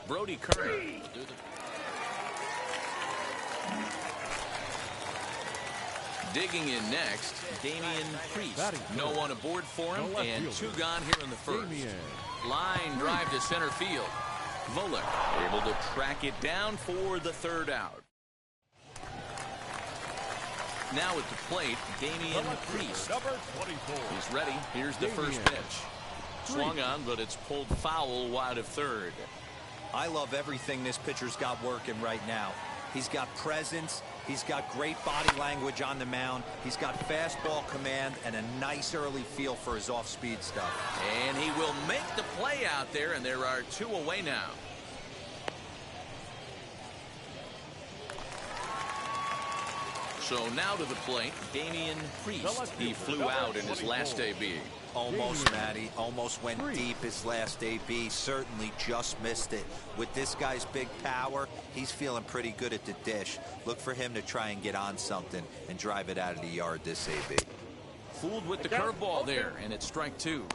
Brody Kerner will do the... Digging in next, Damian Priest. No one aboard for him, and 2 gone here in the first. Line drive to center field. Volek able to track it down for the 3rd out. Now at the plate, Damian Priest. He's ready. Here's the first pitch. Swung on, but it's pulled foul wide of 3rd. I love everything this pitcher's got working right now. He's got presence. He's got great body language on the mound. He's got fastball command and a nice early feel for his off-speed stuff. And he will make the play out there, and there are 2 away now. So now to the plate, Damian Priest. He flew out in his last AB. Almost, Matty. Almost went deep his last AB. Certainly just missed it. With this guy's big power, he's feeling pretty good at the dish. Look for him to try and get on something and drive it out of the yard this AB. Fooled with the curveball there, and it's strike 2.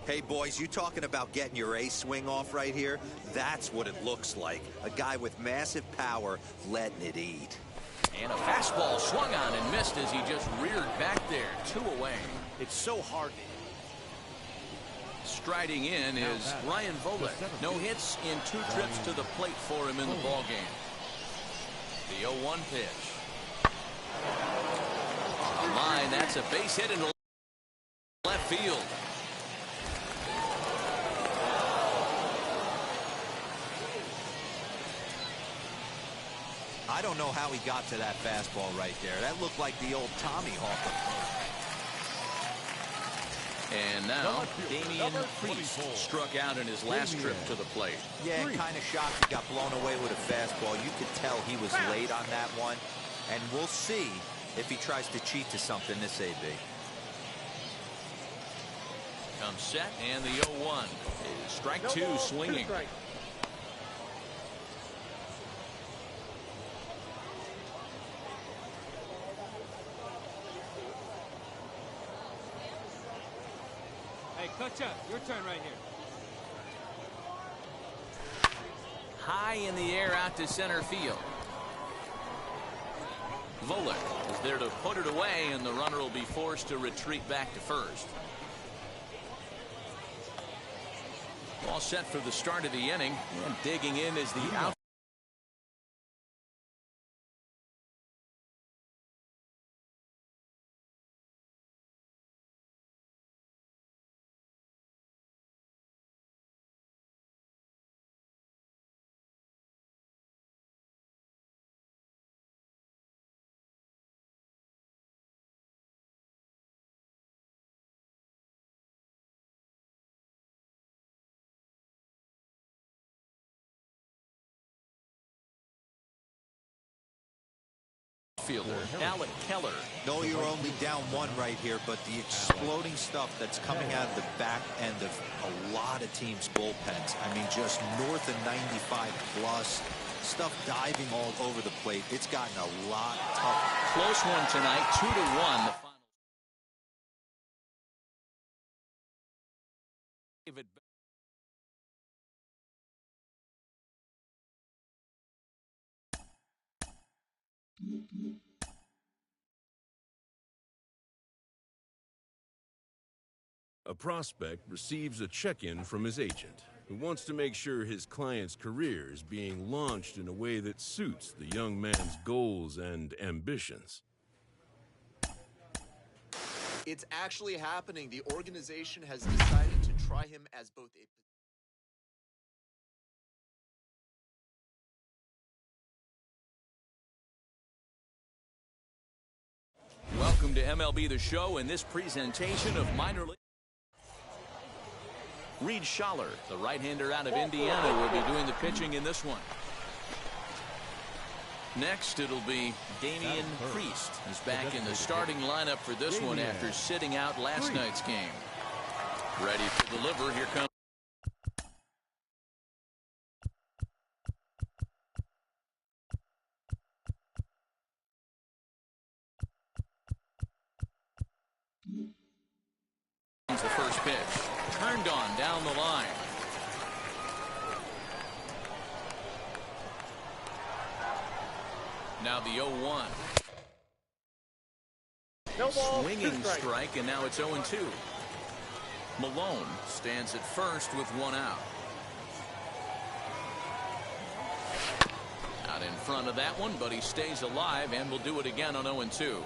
Hey, boys, you talking about getting your ace swing off right here? That's what it looks like. A guy with massive power letting it eat. And a fastball swung on and missed as he just reared back there. 2 away. It's so hard. Striding in is Ryan Volek. No hits in 2 trips to the plate for him in the ballgame. The 0-1 pitch. On the line, that's a base hit into left field. I don't know how he got to that fastball right there. That looked like the old Tommy Hawk. And now, Damian Priest struck out in his last trip to the plate. Yeah, kind of shocked he got blown away with a fastball. You could tell he was late on that one. And we'll see if he tries to cheat to something this AB. Comes set, and the 0-1 is strike 2 swinging. Coach up. Your turn right here. High in the air out to center field. Volek is there to put it away, and the runner will be forced to retreat back to first. All set for the start of the inning, and digging in is the out. Fielder Alec Keller. No, you're only down 1 right here, but the exploding stuff that's coming out of the back end of a lot of teams' bullpens. I mean, just north of 95 plus. Stuff diving all over the plate. It's gotten a lot tougher. Close one tonight, 2-1. The final. David. A prospect receives a check-in from his agent, who wants to make sure his client's career is being launched in a way that suits the young man's goals and ambitions. It's actually happening. The organization has decided to try him as both a... Welcome to MLB The Show in this presentation of minor league. Reed Schaller, the right-hander out of Indiana, will be doing the pitching in this one. Next, it'll be Damian Priest. He's back in the starting lineup for this one after sitting out last night's game. Ready to deliver. Here comes. The first pitch turned on down the line. Now the 0-1. No ball, Swinging strike, and now it's 0-2. Malone stands at first with one out. Out in front of that one, but he stays alive and will do it again on 0-2.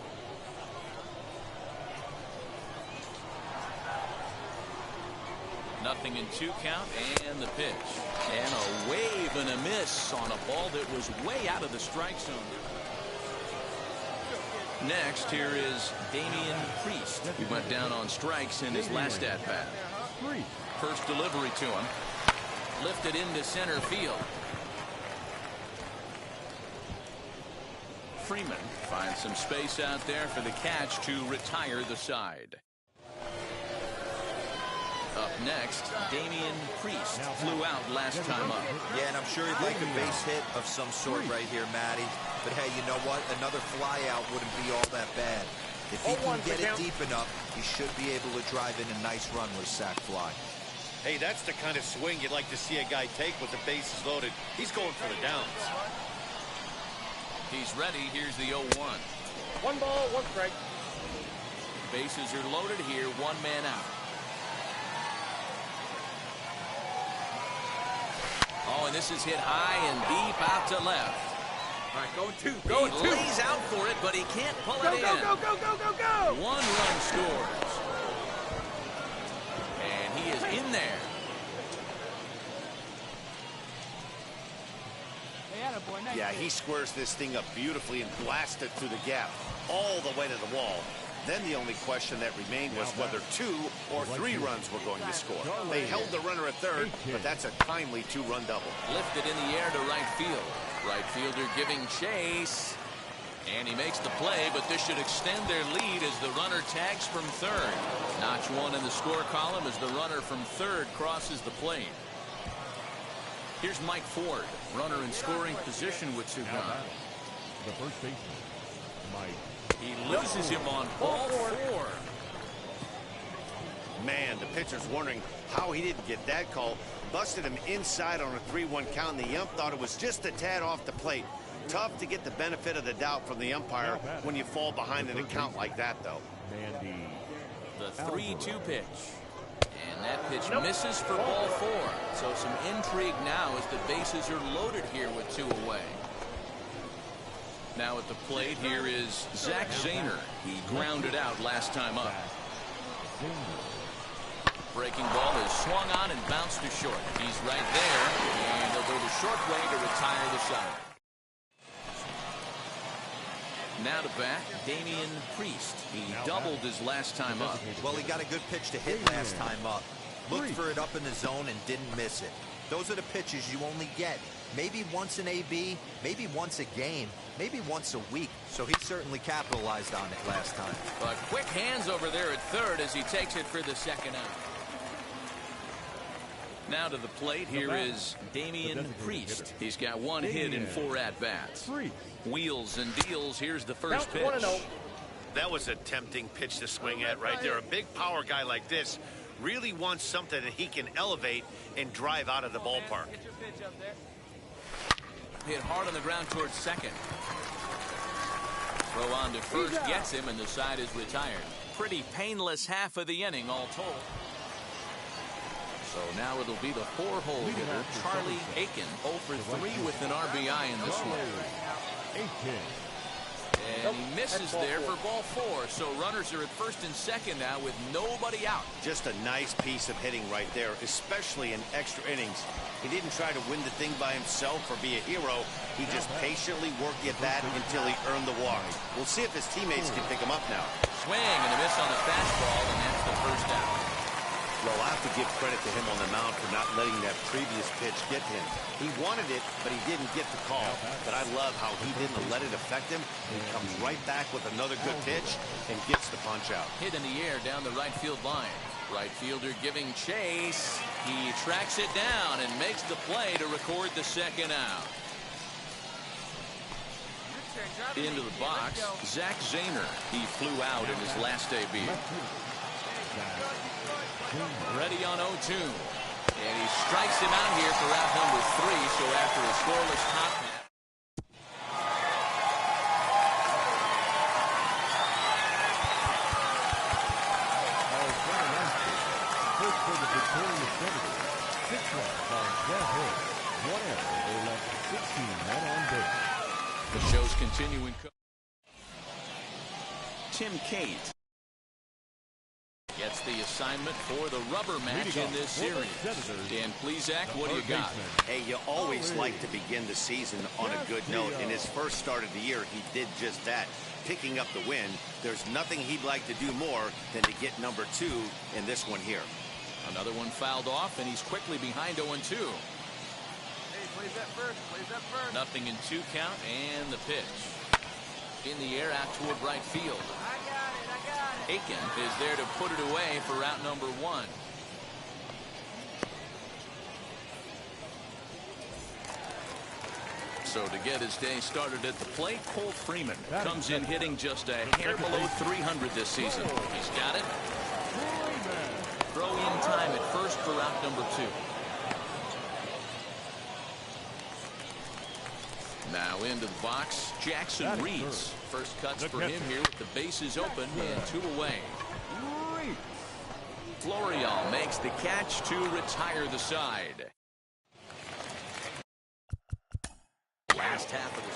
Nothing in 2 count, and the pitch. And a wave and a miss on a ball that was way out of the strike zone. Next, here is Damian Priest, who went down on strikes in his last at-bat. First delivery to him. Lifted into center field. Freeman finds some space out there for the catch to retire the side. Up next, Damian Priest flew out last time up. Yeah, and I'm sure he'd like a base hit of some sort right here, Matty. But hey, you know what? Another fly out wouldn't be all that bad. If he can get it deep enough, he should be able to drive in a nice run with a sac fly. Hey, that's the kind of swing you'd like to see a guy take with the bases loaded. He's going for the downs. He's ready. Here's the 0-1. 1 ball, 1 strike. Bases are loaded here. 1 man out. Oh, and this is hit high and deep out to left. All right, going 2. He lays out for it, but he can't pull it in. Go. 1 run scores. And he is in there. Yeah, he squares this thing up beautifully and blasts it through the gap all the way to the wall. Then the only question that remained was whether 2 or 3 runs were going to score. They held the runner at third, but that's a timely 2-run double. Lifted in the air to right field. Right fielder giving chase. And he makes the play, but this should extend their lead as the runner tags from third. Notch 1 in the score column as the runner from third crosses the plate. Here's Mike Ford, runner in scoring position with 2 gone. The first baseman, Mike. He loses him on ball 4. Man, the pitcher's wondering how he didn't get that call. Busted him inside on a 3-1 count, and the ump thought it was just a tad off the plate. Tough to get the benefit of the doubt from the umpire when you fall behind in a count like that, though. The 3-2 pitch. And that pitch misses for ball 4. So some intrigue now as the bases are loaded here with 2 away. Now at the plate here is Zach Zaner. He grounded out last time up. Breaking ball is swung on and bounced to short. He's right there, and he'll go the short way to retire the side. Now to bat, Damian Priest. He doubled his last time up. Well, he got a good pitch to hit last time up. Looked for it up in the zone and didn't miss it. Those are the pitches you only get maybe once in AB, maybe once a game, maybe once a week. So he certainly capitalized on it last time. But quick hands over there at third as he takes it for the second out. Now to the plate, here is Damian Priest. He's got 1 hit in 4 at-bats. Wheels and deals. Here's the first pitch. That was a tempting pitch to swing at right there. A big power guy like this really wants something that he can elevate and drive out of the ballpark. Hit hard on the ground towards second. Throw on to first gets him, and the side is retired. Pretty painless half of the inning all told. So now it'll be the 4-hole hitter, Charlie Aiken, 0 for 3 with an RBI in this one. And he misses there for ball 4. So runners are at first and second now with nobody out. Just a nice piece of hitting right there, especially in extra innings. He didn't try to win the thing by himself or be a hero. He just patiently worked the at-bat until he earned the walk. We'll see if his teammates can pick him up now. Swing and a miss on the fastball, and that's the first out. Well, I have to give credit to him on the mound for not letting that previous pitch get him. He wanted it, but he didn't get the call. But I love how he didn't let it affect him. He comes right back with another good pitch and gets the punch out. Hit in the air down the right field line. Right fielder giving chase. He tracks it down and makes the play to record the second out. Into the box, Zach Zaner. He flew out in his last AB. Ready on 0-2. And he strikes him out here for out number 3. So after a scoreless top. The show's continuing. Tim Kate gets the assignment for the rubber match in this series. Dan Plesac, what do you got? Hey, you always like to begin the season on a good note. In his first start of the year, he did just that, picking up the win. There's nothing he'd like to do more than to get number 2 in this one here. Another one fouled off, and he's quickly behind 0-2. Hey, plays that first. Plays that first. Nothing in 2 count, and the pitch. In the air out toward right field. I got it. Aiken is there to put it away for route number 1. So to get his day started at the plate, Cole Freeman comes in hitting just a hair below 300 this season. He's got it. Throw in time at first for route number 2. Now into the box, Jackson Reeds. First cuts for him here with the bases open and 2 away. Florial makes the catch to retire the side. Last half of the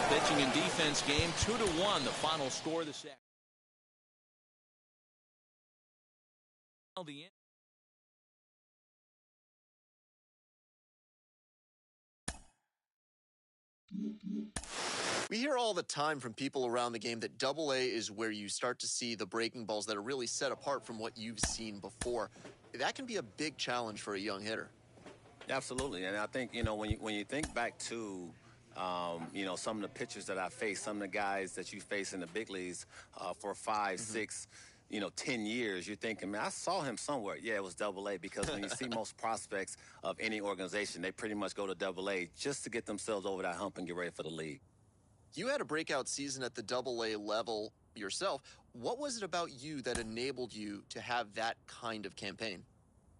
pitching and defense game, 2-1, the final score this afternoon. We hear all the time from people around the game that Double A is where you start to see the breaking balls that are really set apart from what you've seen before. That can be a big challenge for a young hitter. Absolutely, and I think, you know, when you think back to you know, some of the pitchers that I faced, some of the guys that you face in the big leagues for 5, 6, you know, 10 years, you're thinking, man, I saw him somewhere. Yeah, it was Double A, because when you see most prospects of any organization, they pretty much go to Double A just to get themselves over that hump and get ready for the league. You had a breakout season at the Double A level yourself. What was it about you that enabled you to have that kind of campaign?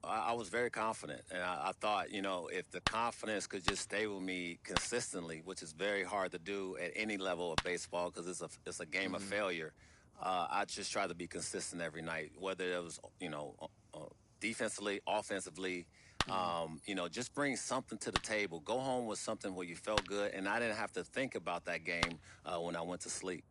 I was very confident, and I thought, you know, if the confidence could just stay with me consistently, which is very hard to do at any level of baseball because it's a game of failure, I just try to be consistent every night, whether it was, you know, defensively, offensively, you know, just bring something to the table. Go home with something where you felt good, and I didn't have to think about that game when I went to sleep.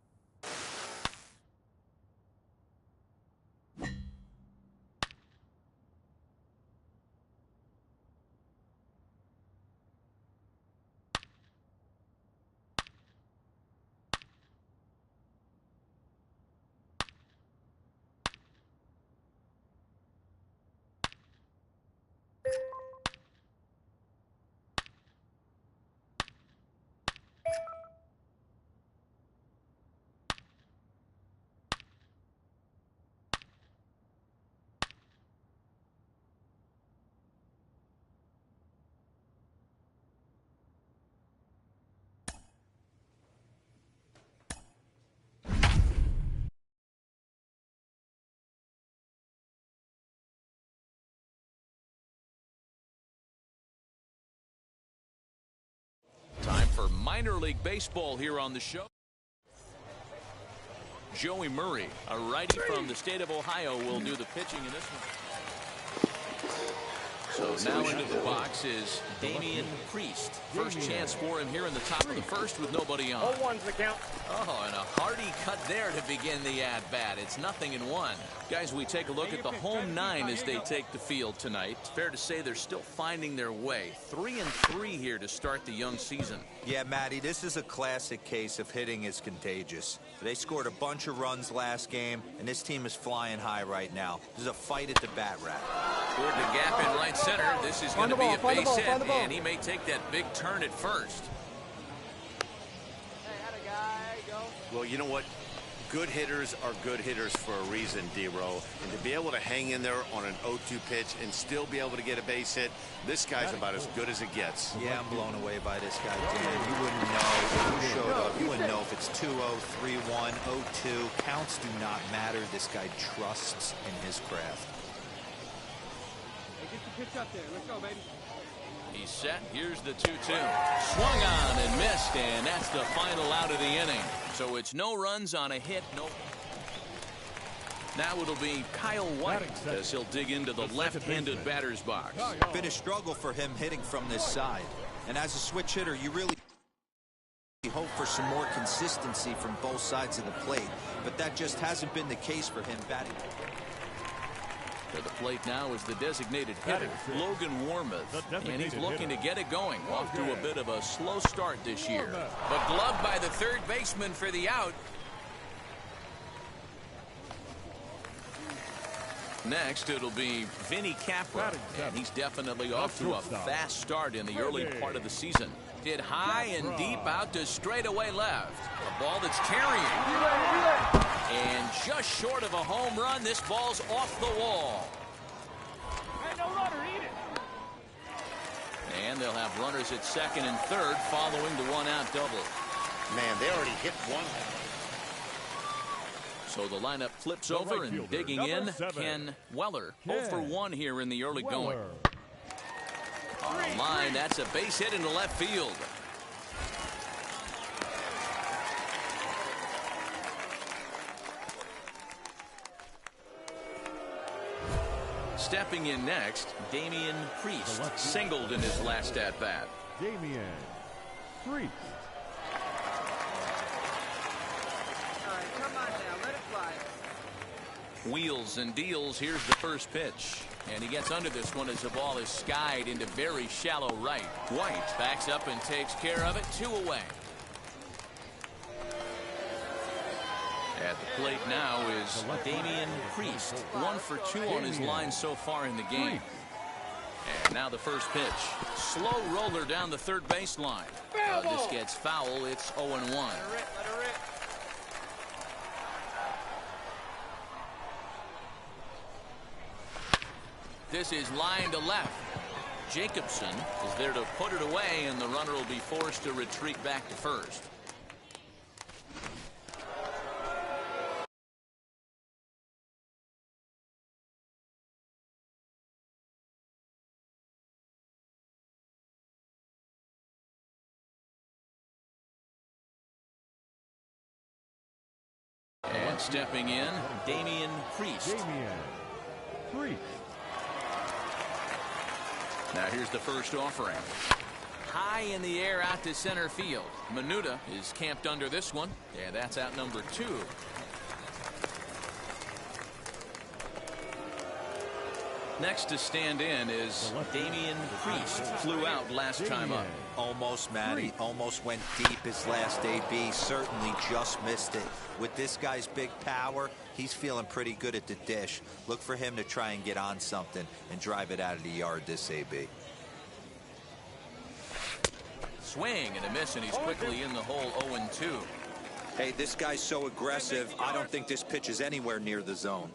Time for minor league baseball here on the show. Joey Murray, a righty from the state of Ohio, will do the pitching in this one. So now into the box is Damian Priest. First chance for him here in the top of the first with nobody on. 0-1's the count. Oh, and a hearty cut there to begin the at-bat. It's 0-1. Guys, we take a look at the home 9 as they take the field tonight. It's fair to say they're still finding their way. 3-3 here to start the young season. Yeah, Matty, this is a classic case of hitting is contagious. They scored a bunch of runs last game, and this team is flying high right now. There's a fight at the bat rack. Toward the gap in right center. This is going to be a base hit, and he may take that big turn at first. Hey, had a guy go. Well, you know what? Good hitters are good hitters for a reason, D-Row. And to be able to hang in there on an 0-2 pitch and still be able to get a base hit, this guy's about as good as it gets. Yeah, I'm blown away by this guy, Dan. You wouldn't know if he showed up. You wouldn't know if it's 2-0, 3-1, 0-2. Counts do not matter. This guy trusts in his craft. Hey, get the pitch up there. Let's go, baby. He's set. Here's the 2-2. Swung on and missed, and that's the final out of the inning. So it's no runs on a hit. No. Now it'll be Kyle White as he'll dig into the left-handed batter's box. Been a struggle for him hitting from this side. And as a switch hitter, you really hope for some more consistency from both sides of the plate. But that just hasn't been the case for him batting. To the plate now is the designated hitter, Logan Warmoth, and he's looking to get it going. Off to a bit of a slow start this year, but gloved by the third baseman for the out. Next, it'll be Vinny Capra, and he's definitely off to a fast start in the early part of the season. Hit high and deep out to straightaway left. A ball that's carrying. And just short of a home run, this ball's off the wall. Hey, no runner, eat it. And they'll have runners at second and third following the one-out double. Man, they already hit one. So the lineup flips over, and digging in, Ken Weller. 0 for 1 here in the early going. On the line, that's a base hit into left field. Stepping in next, Damian Priest singled in his last at-bat. Damian Priest. All right, come on now, let it fly. Wheels and deals. Here's the first pitch. And he gets under this one as the ball is skied into very shallow right. White backs up and takes care of it. 2 away. At the plate now is Damian Priest. 1 for 2 on his line so far in the game. And now the first pitch. Slow roller down the third baseline. This gets foul. It's 0-1. Let her rip. This is line to left. Jacobson is there to put it away, and the runner will be forced to retreat back to first. And stepping in, Damian Priest. Damian Priest. Now here's the first offering. High in the air out to center field. Minuta is camped under this one. Yeah, that's out number 2. Next to stand in is Damian Priest. Flew out last time up. Almost, Matty. Almost went deep his last AB. Certainly just missed it. With this guy's big power, he's feeling pretty good at the dish. Look for him to try and get on something and drive it out of the yard this AB. Swing and a miss, and he's quickly in the hole. 0-2. Hey, this guy's so aggressive, I don't think this pitch is anywhere near the zone.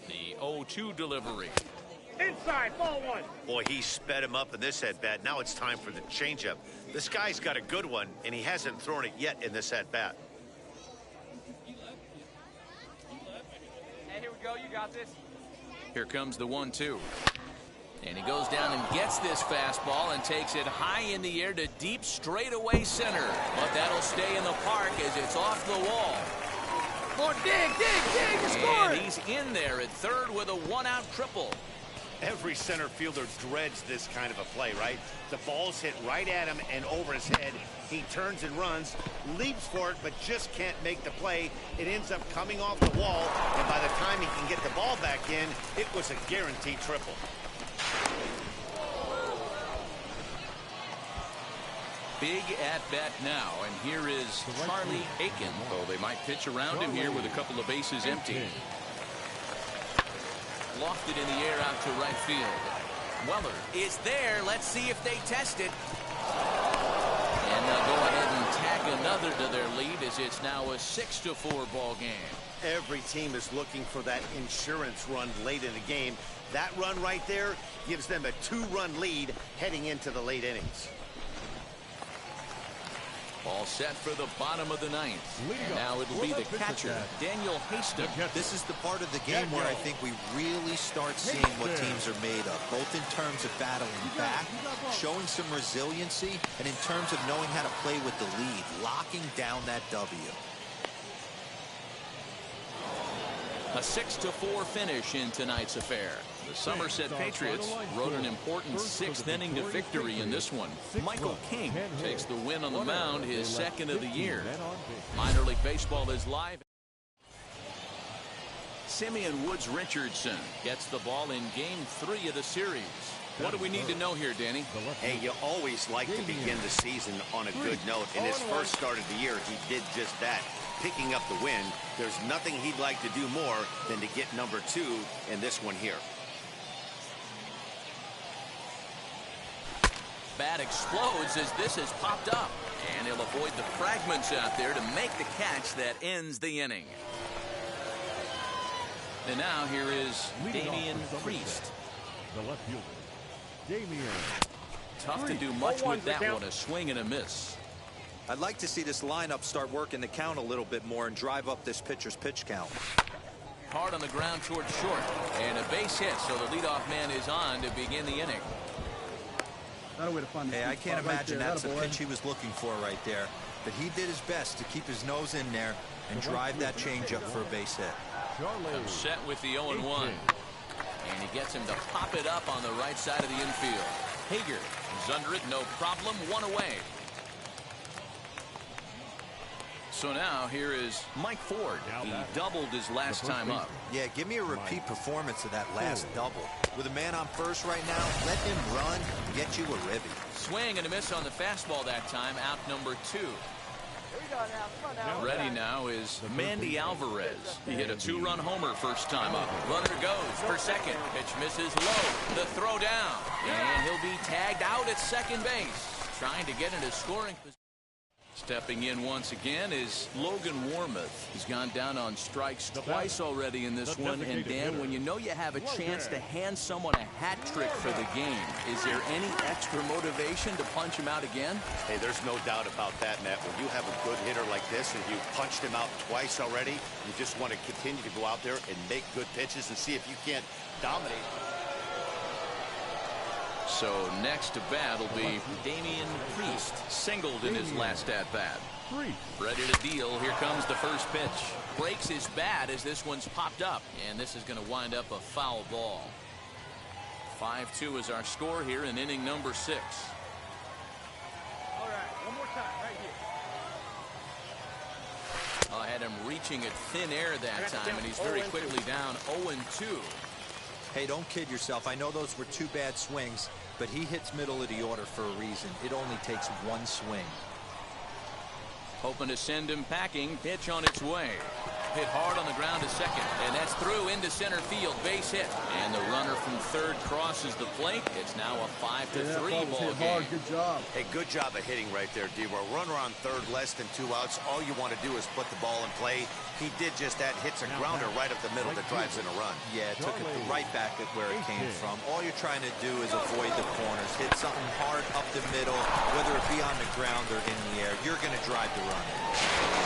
The 0-2 delivery. Inside, ball 1. Boy, he sped him up in this at-bat. Now it's time for the changeup. This guy's got a good one, and he hasn't thrown it yet in this at-bat. Hey, here we go. You got this. Here comes the 1-2. And he goes down and gets this fastball and takes it high in the air to deep straightaway center. But that'll stay in the park as it's off the wall. More dig, you scored. And he's in there at third with a one-out triple. Every center fielder dreads this kind of a play, right? The ball's hit right at him and over his head. He turns and runs, leaps for it, but just can't make the play. It ends up coming off the wall, and by the time he can get the ball back in, it was a guaranteed triple. Big at-bat now, and here is Charlie Aiken. Oh, they might pitch around him here with a couple of bases empty. Lofted in the air out to right field. Weller is there. Let's see if they test it. And they'll go ahead and tack another to their lead as it's now a 6-4 ball game. Every team is looking for that insurance run late in the game. That run right there gives them a 2-run lead heading into the late innings. All set for the bottom of the ninth. And now it'll be the catcher, Daniel Hastings. This is the part of the game where I think we really start seeing what teams are made of, both in terms of battling back, showing some resiliency, and in terms of knowing how to play with the lead, locking down that W. A 6-4 finish in tonight's affair. The Somerset Patriots rode an important 6th inning to victory in this one. Michael King takes the win on the mound, his second of the year. Minor League Baseball is live. Simeon Woods Richardson gets the ball in Game 3 of the series. What do we need to know here, Danny? Hey, you always like to begin the season on a good note. In his first start of the year, he did just that, picking up the win. There's nothing he'd like to do more than to get number 2 in this one here. Bat explodes as this has popped up, and he'll avoid the fragments out there to make the catch that ends the inning. And now here is Damian Priest. The left fielder, Damian. Tough to do much with that one, a swing and a miss. I'd like to see this lineup start working the count a little bit more and drive up this pitcher's pitch count. Hard on the ground towards short, and a base hit, so the leadoff man is on to begin the inning. Hey, I can't imagine that's the pitch he was looking for right there. But he did his best to keep his nose in there and drive that changeup for a base hit. Set with the 0-1. And he gets him to pop it up on the right side of the infield. Hager is under it, no problem, 1 away. So now here is Mike Ford. He doubled his last time up. Yeah, give me a repeat performance of that last double. With a man on first right now, let him run and get you a ribby. Swing and a miss on the fastball that time, out number 2. Ready now is Mandy Alvarez. He hit a 2-run homer first time up. Runner goes for second. Pitch misses low. The throw down. And he'll be tagged out at second base. Trying to get into scoring position. Stepping in once again is Logan Warmoth. He's gone down on strikes twice already in this one. And Dan, when you know you have a chance to hand someone a hat trick for the game, is there any extra motivation to punch him out again? Hey, there's no doubt about that, Matt. When you have a good hitter like this and you punched him out twice already, you just want to continue to go out there and make good pitches and see if you can't dominate. So next to bat will be Damian Priest, singled in his last at-bat. Ready to deal. Here comes the first pitch. Breaks his bat as this one's popped up, and this is going to wind up a foul ball. 5-2 is our score here in inning number 6. All right, one more time, right here. I had him reaching at thin air that time, and he's very quickly down 0-2. Hey, don't kid yourself. I know those were 2 bad swings, but he hits middle of the order for a reason. It only takes 1 swing. Hoping to send him packing. Pitch on its way. Hit hard on the ground to second, and that's through into center field. Base hit, and the runner from third crosses the plate. It's now a 5-3 ball game. Good job. Hey, good job of hitting right there, D. A runner on third, less than 2 outs. All you want to do is put the ball in play. He did just that. Hits a grounder right up the middle that drives in a run. Yeah, took it right back at where it came from. All you're trying to do is avoid the corners. Hit something hard up the middle, whether it be on the ground or in the air. You're going to drive the run.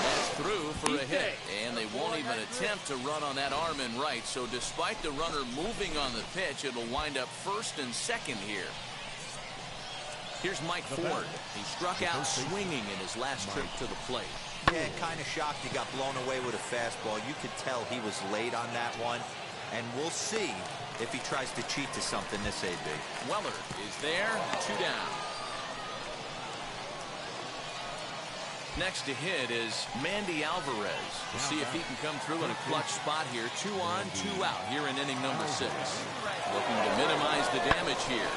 That's through for a hit, and they won't even attempt to run on that arm in right. So despite the runner moving on the pitch, it'll wind up first and second here. Here's Mike Ford. He struck out swinging in his last trip to the plate. Yeah, kind of shocked he got blown away with a fastball. You could tell he was late on that one, and we'll see if he tries to cheat to something this AB. Weller is there, 2 down. Next to hit is Mandy Alvarez. We'll see if he can come through in a clutch spot here. 2 on, 2 out here in inning number 6. Looking to minimize the damage here.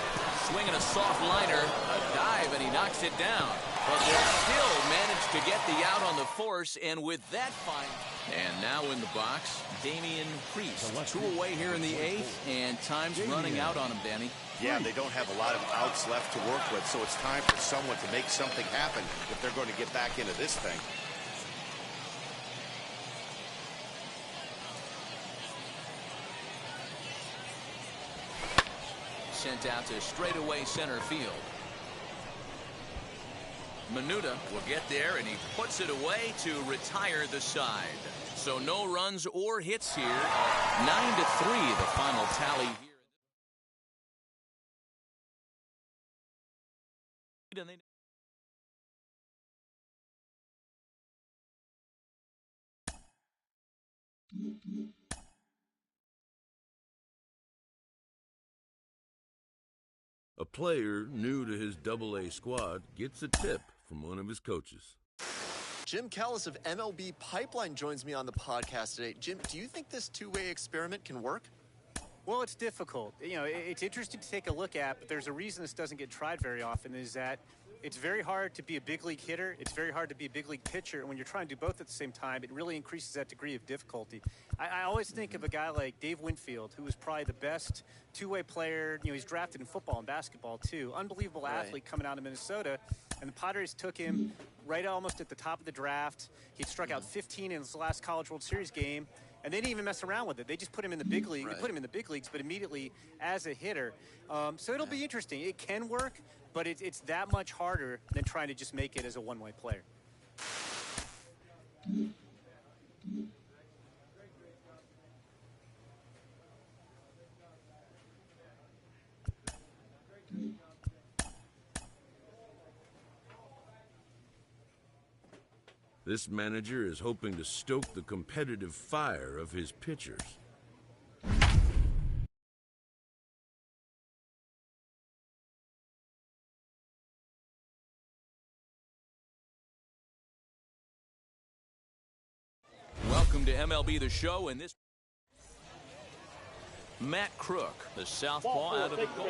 Swinging a soft liner, a dive, and he knocks it down. But they'll still manage to get the out on the force, and with that fine. And now in the box, Damian Priest. 2 away here in the 8th, and time's running out on him, Danny. Yeah, they don't have a lot of outs left to work with, so it's time for someone to make something happen if they're going to get back into this thing. Sent out to straightaway center field. Minuta will get there, and he puts it away to retire the side. So no runs or hits here. 9-3, the final tally here. A player new to his Double-A squad gets a tip from one of his coaches. Jim Callis of MLB Pipeline joins me on the podcast today. Jim, do you think this two-way experiment can work? Well, it's difficult. You know, it's interesting to take a look at, but there's a reason this doesn't get tried very often, is that it's very hard to be a big league hitter. It's very hard to be a big league pitcher. And when you're trying to do both at the same time, it really increases that degree of difficulty. I always think of a guy like Dave Winfield, who was probably the best two-way player. You know, he's drafted in football and basketball, too. Unbelievable athlete coming out of Minnesota. And the Padres took him right almost at the top of the draft. He struck out 15 in his last College World Series game. And they didn't even mess around with it. They just put him in the big league. They put him in the big leagues, but immediately as a hitter. So it'll be interesting. It can work, but it's that much harder than trying to just make it as a one-way player. This manager is hoping to stoke the competitive fire of his pitchers. Welcome to MLB The Show, and this Matt Crook, the southpaw out of the goal.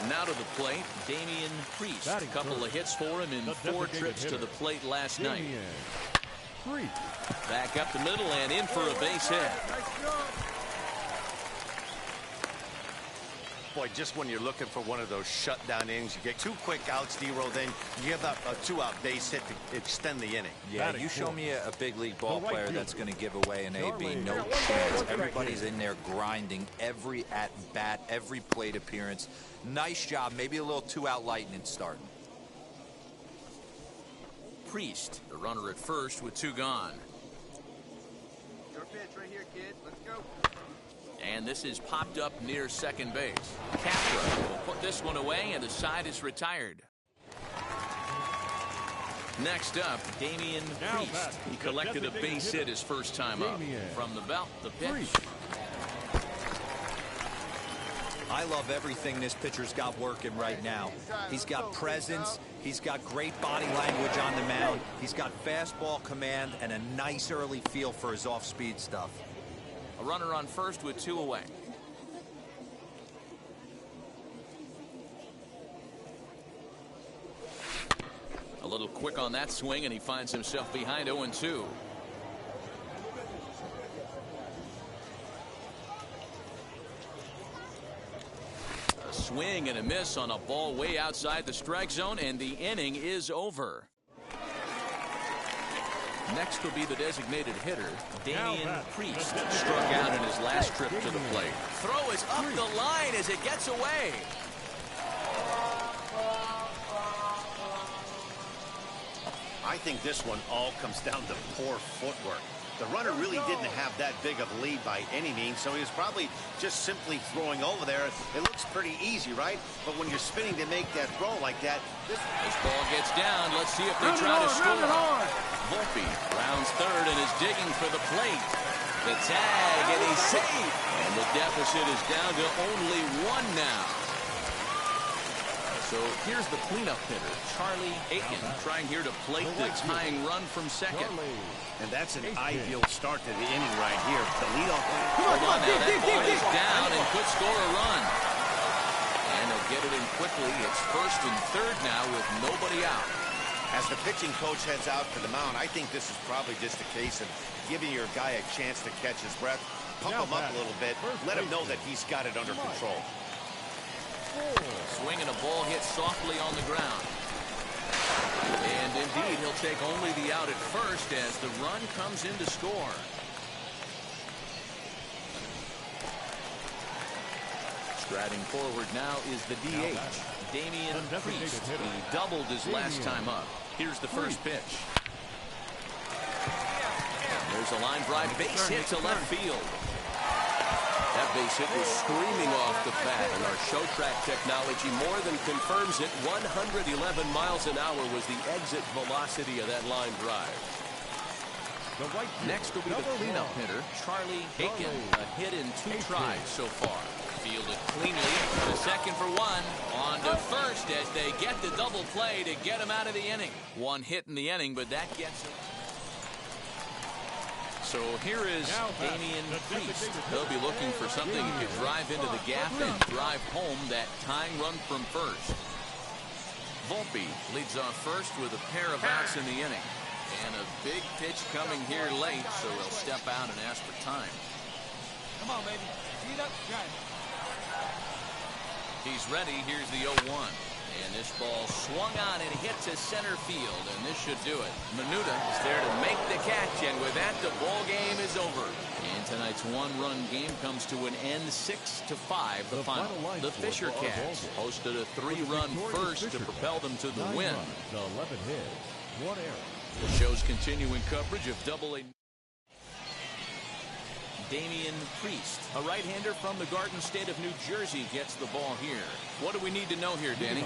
Now to the plate, Damian Priest. A couple of hits for him in 4 trips to the plate last night. Back up the middle and in for a base hit. Boy, just when you're looking for one of those shutdown innings, you get 2 quick outs, D-Roll, then you give up a 2-out base hit to extend the inning. Yeah, you show me a big league ball player that's going to give away an AB, no chance. Everybody's in there grinding every at-bat, every plate appearance. Nice job. Maybe a little 2-out lightning starting. Priest, the runner at first with 2 gone. Your pitch right here, kid. Let's go. And this is popped up near second base. Capra will put this one away, and the side is retired. Next up, Damian Priest. He collected a base hit his first time up. From the belt, the pitch. I love everything this pitcher's got working right now. He's got presence. He's got great body language on the mound. He's got fastball command and a nice early feel for his off-speed stuff. A runner on first with 2 away. A little quick on that swing, and he finds himself behind 0-2. A swing and a miss on a ball way outside the strike zone, and the inning is over. Next will be the designated hitter, Damian Priest. Struck out in his last trip to the plate. Throw is up the line as it gets away. I think this one all comes down to poor footwork. The runner really didn't have that big of a lead by any means, so he was probably just simply throwing over there. It looks pretty easy, right? But when you're spinning to make that throw like that, this ball gets down. Let's see if they try to score. Volpe rounds third and is digging for the plate. The tag, and he's safe. And the deficit is down to only 1 now. So here's the cleanup hitter, Charlie Aiken, trying here to plate the tying run from second. And that's an ideal start to the inning right here. The leadoff. Hold on now, that ball is down and could score a run. And they'll get it in quickly. It's first and third now with nobody out. As the pitching coach heads out to the mound, I think this is probably just a case of giving your guy a chance to catch his breath, pump him up a little bit, let him know that he's got it under control. Swing and a ball hit softly on the ground. And indeed, he'll take only the out at first as the run comes in to score. Striding forward now is the DH, Damian Priest. He doubled his last time up. Here's the first pitch. There's a line drive base hit to left field. That base hit was screaming off the bat, and our show track technology more than confirms it. 111 miles an hour was the exit velocity of that line drive. Next will be the cleanup hitter, Charlie Haken. A hit in 2 tries so far. Fielded cleanly to second for 1. On to first as they get the double play to get him out of the inning. 1 hit in the inning, but that gets him. So here is Damian Priest. They'll be looking for something he could drive into the gap and drive home that tying run from first. Volpe leads off first with a pair of outs in the inning. And a big pitch coming here late, so he'll step out and ask for time. Come on, baby. Speed up, drive. He's ready. Here's the 0-1. And this ball swung on and hit to center field, and this should do it. Minuta is there to make the catch, and with that, the ball game is over. And tonight's 1-run game comes to an end, 6-5, the final. The Fisher Cats posted a 3-run first to propel them to the win. The 11 hits, 1 error. The show's continuing coverage of Double-A. Damian Priest, a right-hander from the Garden State of New Jersey, gets the ball here. What do we need to know here, Danny?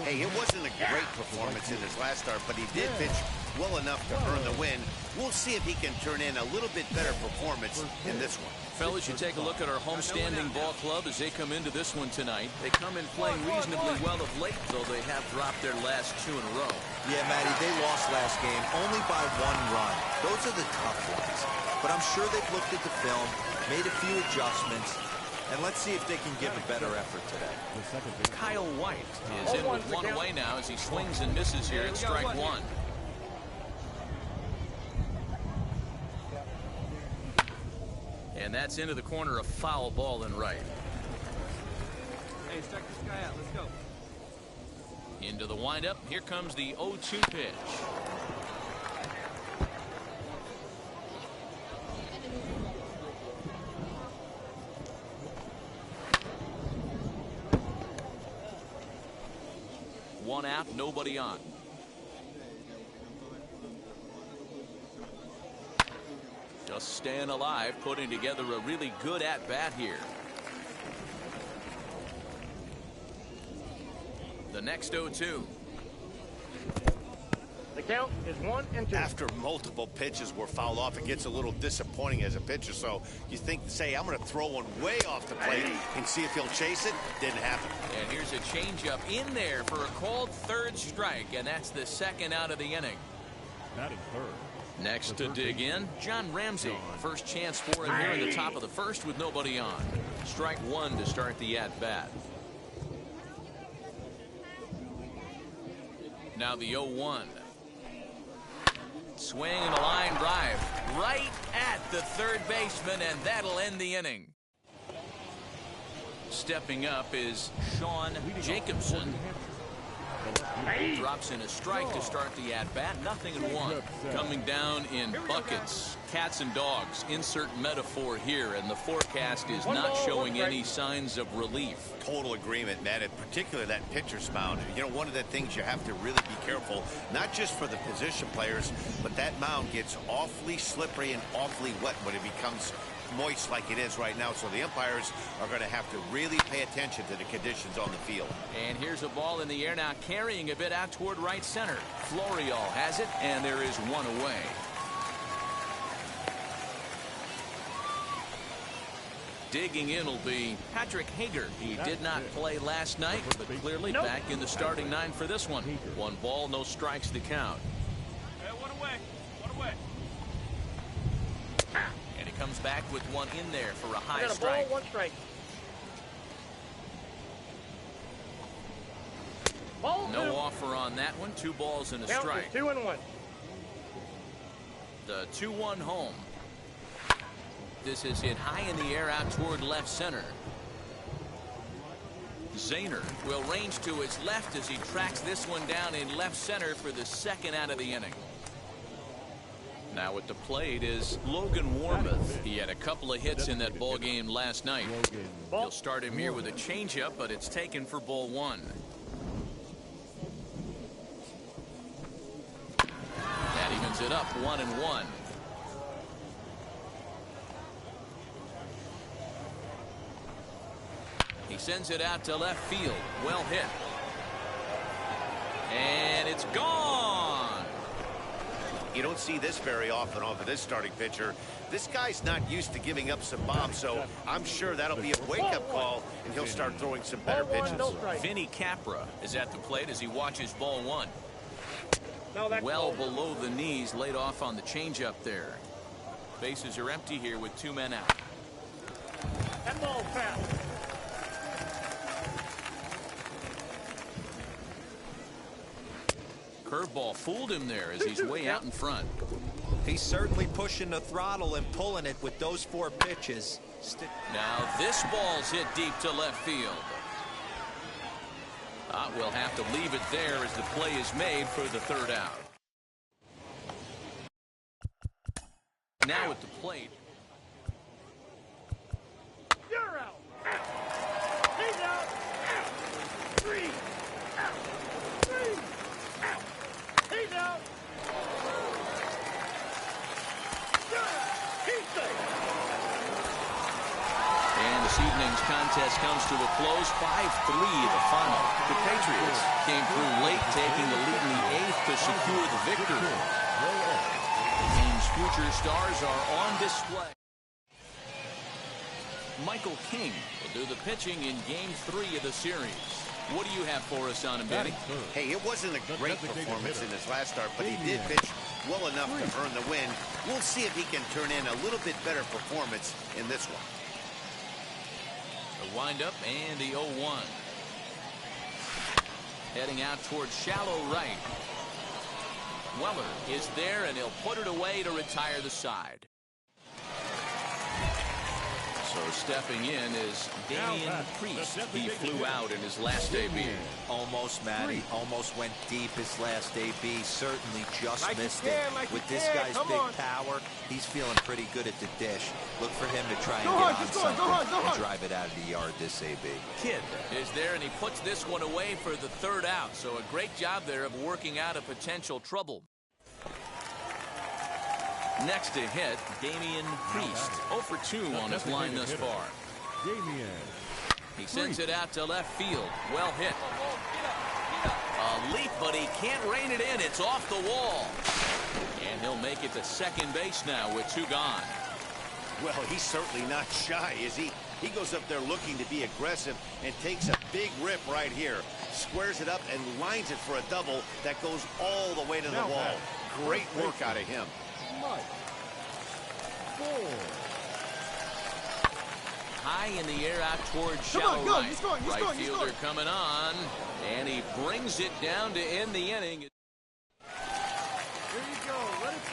Hey, it wasn't a great performance in his last start, but he did pitch well enough to earn the win. We'll see if he can turn in a little bit better performance in this one. Fellas, you take a look at our homestanding ball club as they come into this one tonight. They come in playing reasonably well of late, though they have dropped their last 2 in a row. Yeah, Matty, they lost last game only by 1 run. Those are the tough ones. But I'm sure they've looked at the film, made a few adjustments, and let's see if they can give a better effort today. Kyle White is in with 1 away now as he swings and misses here at strike 1. And that's into the corner, a foul ball and right. Hey, strike this guy out. Let's go. Into the windup. Here comes the 0-2 pitch. One out, nobody on. Just staying alive, putting together a really good at-bat here. The next 0-2. The count is 1-2. After multiple pitches were fouled off, it gets a little disappointing as a pitcher. So you think, say, I'm going to throw one way off the plate and see if he'll chase it. Didn't happen. And here's a changeup in there for a called 3rd strike, and that's the 2nd out of the inning. Batting 3rd. Next to dig in, John Ramsey. First chance for him here in the top of the 1st with nobody on. Strike 1 to start the at-bat. Now the 0-1. Swing and a line drive right at the 3rd baseman, and that'll end the inning. Stepping up is Sean Jacobson. Drops in a strike to start the at-bat. 0-1. Coming down in buckets. Cats and dogs. Insert metaphor here, and the forecast is not showing any signs of relief. Total agreement, Matt, in particular that pitcher's mound. You know, one of the things you have to really be careful, not just for the position players, but that mound gets awfully slippery and awfully wet when it becomes moist like it is right now. So the umpires are going to have to really pay attention to the conditions on the field. And here's a ball in the air now, carrying a bit out toward right center. Florial has it, and there is 1 away. Digging in will be Patrick Hager. He did not play last night, but clearly back in the starting 9 for this one. 1 ball, no strikes to count. Hey, 1 away. 1 away. And he comes back with 1 in there for a high Got a strike. ball, 1 strike. Ball No 2. offer on that one. 2 balls and a Count strike. is 2-1. The 2-1 home. This is hit high in the air out toward left center. Zahner will range to his left as he tracks this one down in left center for the 2nd out of the inning. Now at the plate is Logan Warmoth. He had a couple of hits in that ball game last night. He'll start him here with a changeup, but it's taken for ball one. That evens it up 1-1. He sends it out to left field. Well hit. And it's gone. You don't see this very often off of this starting pitcher. This guy's not used to giving up some bombs, so I'm sure that'll be a wake-up call, and he'll start throwing some better pitches. Vinny Capra is at the plate as he watches ball one. Well below the knees, laid off on the changeup there. Bases are empty here with 2 men out. That ball foul. Curveball fooled him there as he's way out in front. He's certainly pushing the throttle and pulling it with those 4 pitches. Now this ball's hit deep to left field. We'll have to leave it there as the play is made for the 3rd out. Now at the plate. You're out. He's out. 3 out. 3 out. He's out. He's safe. And this evening's contest comes to a close. 5-3 the final. The Patriots came through late, taking the lead in the 8th to secure the victory. The team's future stars are on display. Michael King will do the pitching in Game 3 of the series. What do you have for us on him, Benny? Hey, it wasn't a great performance in his last start, but he did pitch well enough to earn the win. We'll see if he can turn in a little bit better performance in this one. The windup and the 0-1. Heading out towards shallow right. Weller is there, and he'll put it away to retire the side. So stepping in is Damian Priest. He flew out in his last AB. Almost, Matty. Almost went deep his last AB. Certainly just missed it. With this guy's big power, he's feeling pretty good at the dish. Look for him to try and get on something and drive it out of the yard this AB. Kidd is there, and he puts this one away for the 3rd out. So a great job there of working out a potential trouble. Next to hit, Damian Priest. 0 for 2 on his line thus far. He sends it out to left field. Well hit. A leap, but he can't rein it in. It's off the wall. And he'll make it to second base now with 2 gone. Well, he's certainly not shy, is he? He goes up there looking to be aggressive and takes a big rip right here. Squares it up and lines it for a double that goes all the way to the wall. Great work out of him. High in the air out towards shallow right. Right fielder coming on, and he brings it down to end the inning.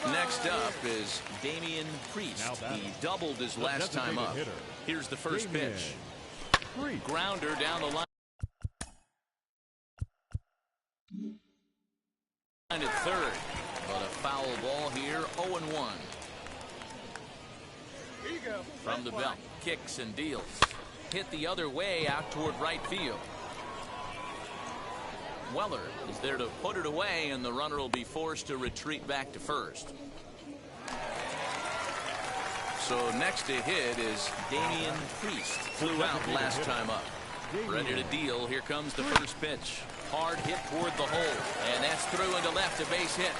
Next up is Damian Priest. He doubled his last time up. Here's the first pitch. Grounder down the line. At 3rd, but a foul ball here, 0-1. From the belt, kicks and deals. Hit the other way out toward right field. Weller is there to put it away, and the runner will be forced to retreat back to first. So next to hit is Damian Priest. Flew out last time up. Ready to deal. Here comes the first pitch. Hard hit toward the hole, and that's through into left, a base hit.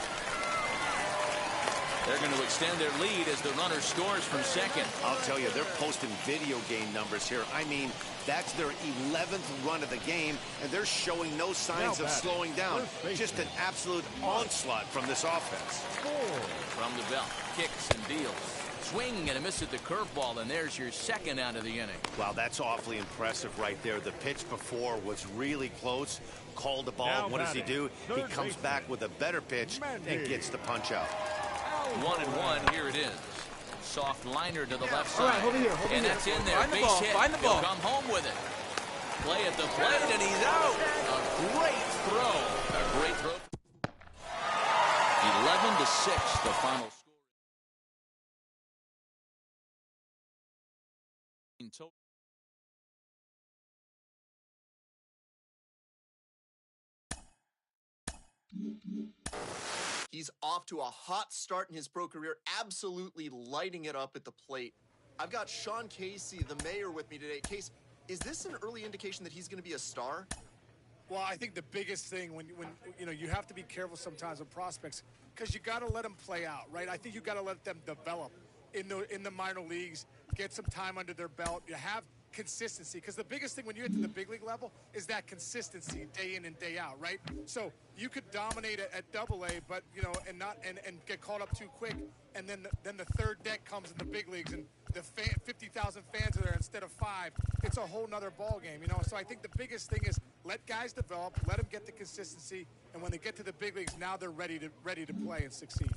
They're going to extend their lead as the runner scores from second. I'll tell you, they're posting video game numbers here. I mean, that's their 11th run of the game, and they're showing no signs of slowing down. Just an absolute onslaught from this offense. From the belt, kicks and deals. Swing and a miss at the curveball, and there's your second out of the inning. Wow, that's awfully impressive right there. The pitch before was really close. Called the ball. What does he do? He comes back with a better pitch and gets the punch out. 1-1, here it is. Soft liner to the left side. And that's in there. Find the Base ball. hit. Find the ball. He'll come home with it. Play at the plate, and he's out. A great throw. A great throw. 11-6, the final score. He's off to a hot start in his pro career, absolutely lighting it up at the plate. I've got Sean Casey, the mayor, with me today. Case, is this an early indication that he's going to be a star? Well, I think the biggest thing when you know, you have to be careful sometimes with prospects because you got to let them play out, right? I think you got to let them develop in the minor leagues, get some time under their belt. You have consistency, because the biggest thing when you get to the big league level is that consistency day in and day out, right? So you could dominate at Double-A, but you know, and get caught up too quick, and then the third deck comes in the big leagues, and the 50,000 fans are there instead of 5. It's a whole nother ball game, you know. So I think the biggest thing is let guys develop, let them get the consistency, and when they get to the big leagues, now they're ready to play and succeed.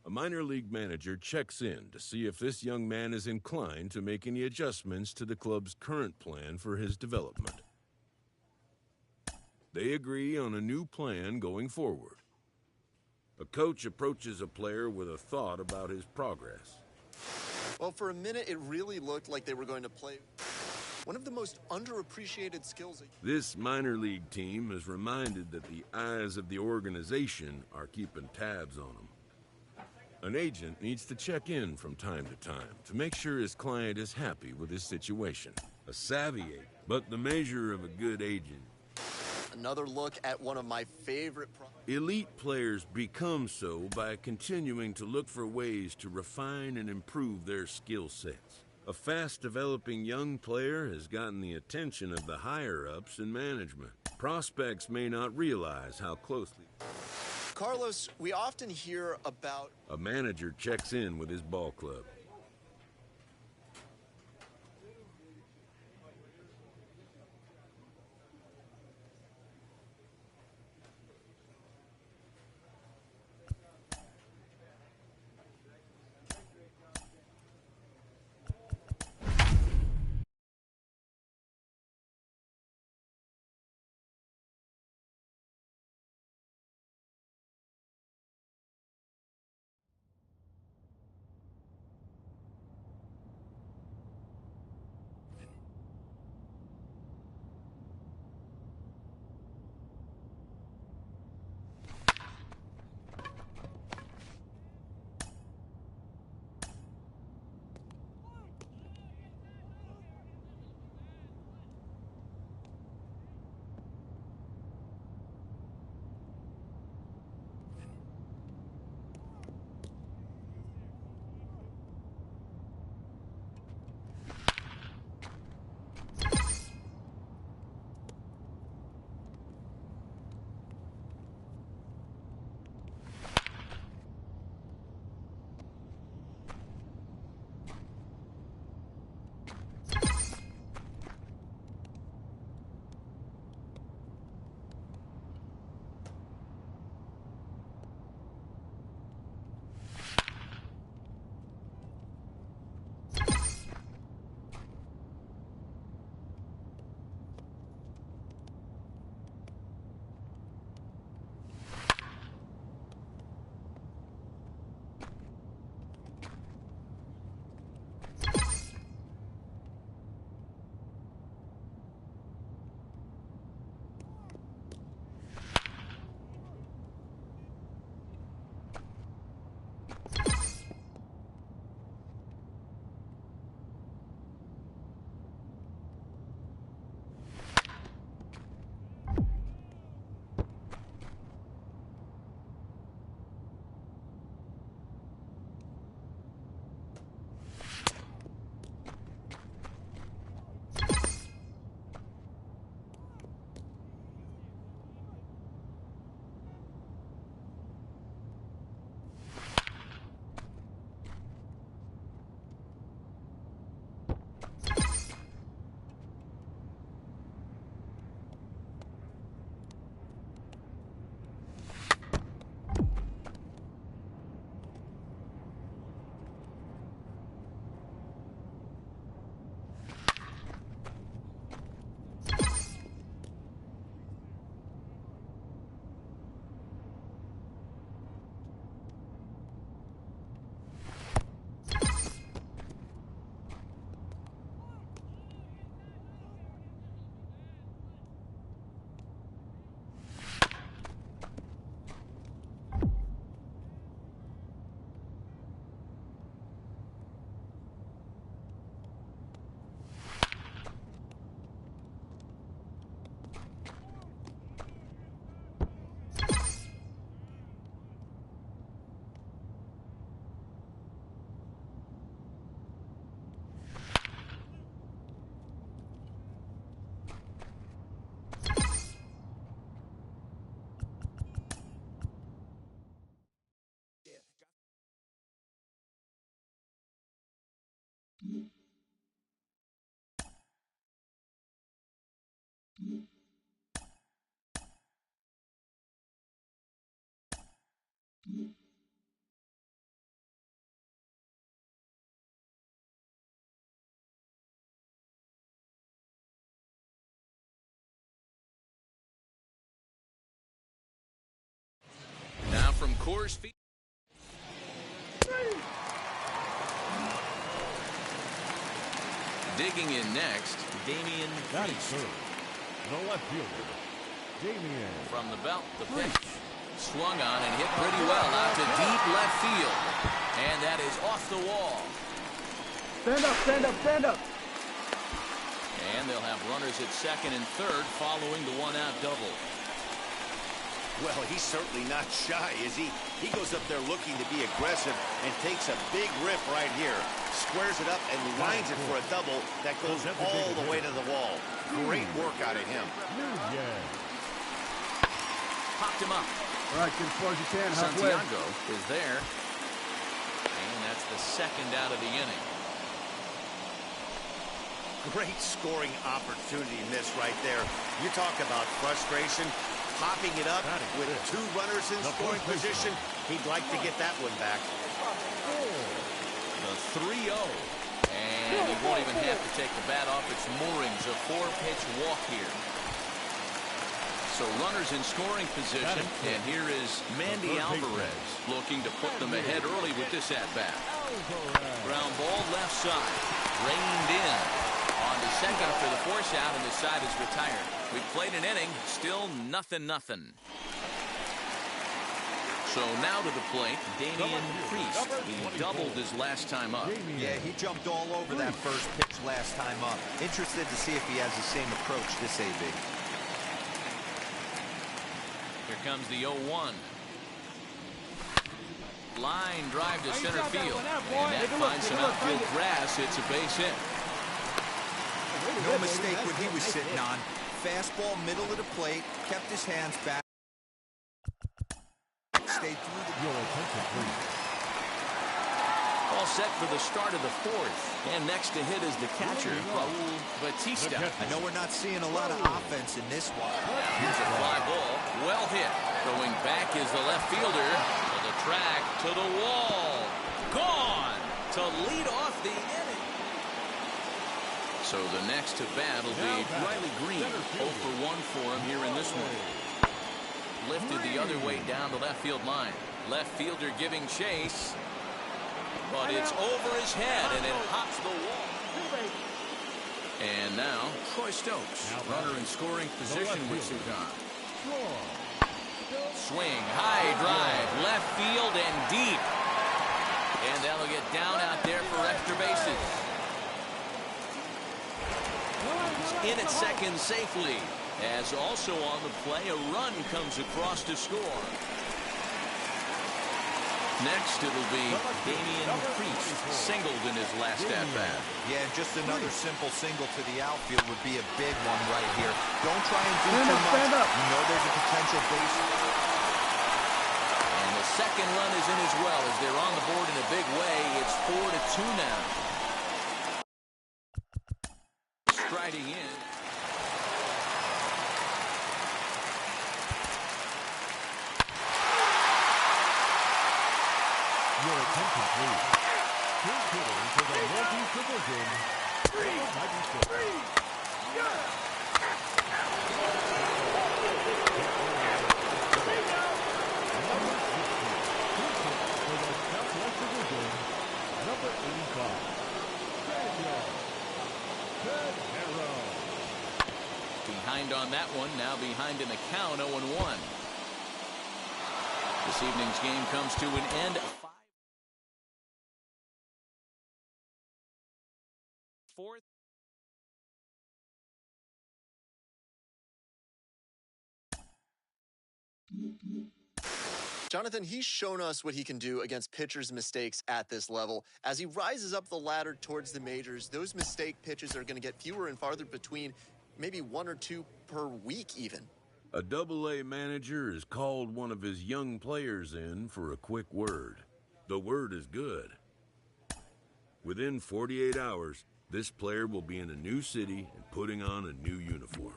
A minor league manager checks in to see if this young man is inclined to make any adjustments to the club's current plan for his development. They agree on a new plan going forward. A coach approaches a player with a thought about his progress. Well, for a minute, it really looked like they were going to play one of the most underappreciated skills. This minor league team is reminded that the eyes of the organization are keeping tabs on them. An agent needs to check in from time to time to make sure his client is happy with his situation. A savvy agent, but the measure of a good agent. Another look at one of my favorite Elite players become so by continuing to look for ways to refine and improve their skill sets. A fast-developing young player has gotten the attention of the higher-ups in management. Prospects may not realize how closely... Carlos, we often hear about... A manager checks in with his ball club. Coors Field. Digging in next, Damian Priest. The left fielder, Damian. From the belt, the pitch. Swung on and hit pretty well out to deep left field. And that is off the wall. Stand up, stand up, stand up. And they'll have runners at second and third following the one-out double. Well, he's certainly not shy, is he? He goes up there looking to be aggressive and takes a big rip right here. Squares it up and lines it for a double that goes all the way to the wall. Great work out of him. Popped him up. All right, get as far as you can. Halfway. Santiago is there. And that's the second out of the inning. Great scoring opportunity missed right there. You talk about frustration. Popping it up with two runners in scoring position. He'd like to get that one back. The 3-0. And he won't even have to take the bat off its moorings. A 4-pitch walk here. So runners in scoring position. And here is Mandy Alvarez looking to put them ahead early with this at-bat. Ground ball left side. Reined in. On to second after the force out, and the side is retired. We've played an inning, still 0-0. So now to the plate, Damian Priest. He doubled his last time up. Yeah, he jumped all over that first pitch last time up. Interested to see if he has the same approach this AB. Here comes the 0-1. Line drive to center field. And that finds some outfield grass. It's a base hit. No mistake what he was sitting on. Fastball, middle of the plate, kept his hands back. Stayed through the... All set for the start of the fourth. And next to hit is the catcher, Raul Batista. I know we're not seeing a lot of offense in this one. Here's a fly ball. Well hit. Going back is the left fielder. To the track, to the wall. Gone to lead off the inning. So the next to bat will be Riley Green. 0 for 1 for him here in this one. Lifted the other way down the left field line. Left fielder giving chase. But it's over his head and it hops the wall. And now Troy Stokes. Runner in scoring position with Sudan. Swing, high drive, left field and deep. And that'll get down out there for extra bases. In at second safely, as also on the play, a run comes across to score. Next, it'll be Damian Priest, singled in his last at-bat. Yeah, just another simple single to the outfield would be a big one right here. Don't try and do too much. You know there's a potential base. And the second run is in as well as they're on the board in a big way. It's 4-2 now. Striding in. Your attention, please. Two hitters for the Northeast Division. Number 85. Behind on that one, now behind in the count, 0-1. This evening's game comes to an end. 4th. Jonathan, he's shown us what he can do against pitchers' mistakes at this level. As he rises up the ladder towards the majors, those mistake pitches are going to get fewer and farther between, maybe 1 or 2 per week even. A Double-A manager has called one of his young players in for a quick word. The word is good. Within 48 hours, this player will be in a new city and putting on a new uniform.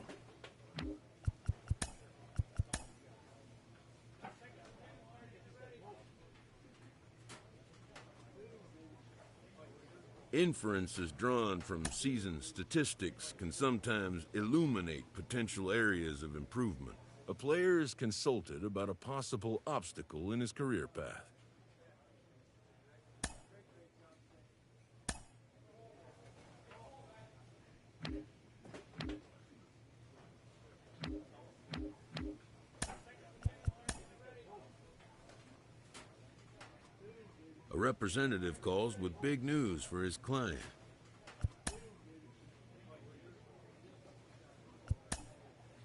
Inferences drawn from season statistics can sometimes illuminate potential areas of improvement. A player is consulted about a possible obstacle in his career path. A representative calls with big news for his client.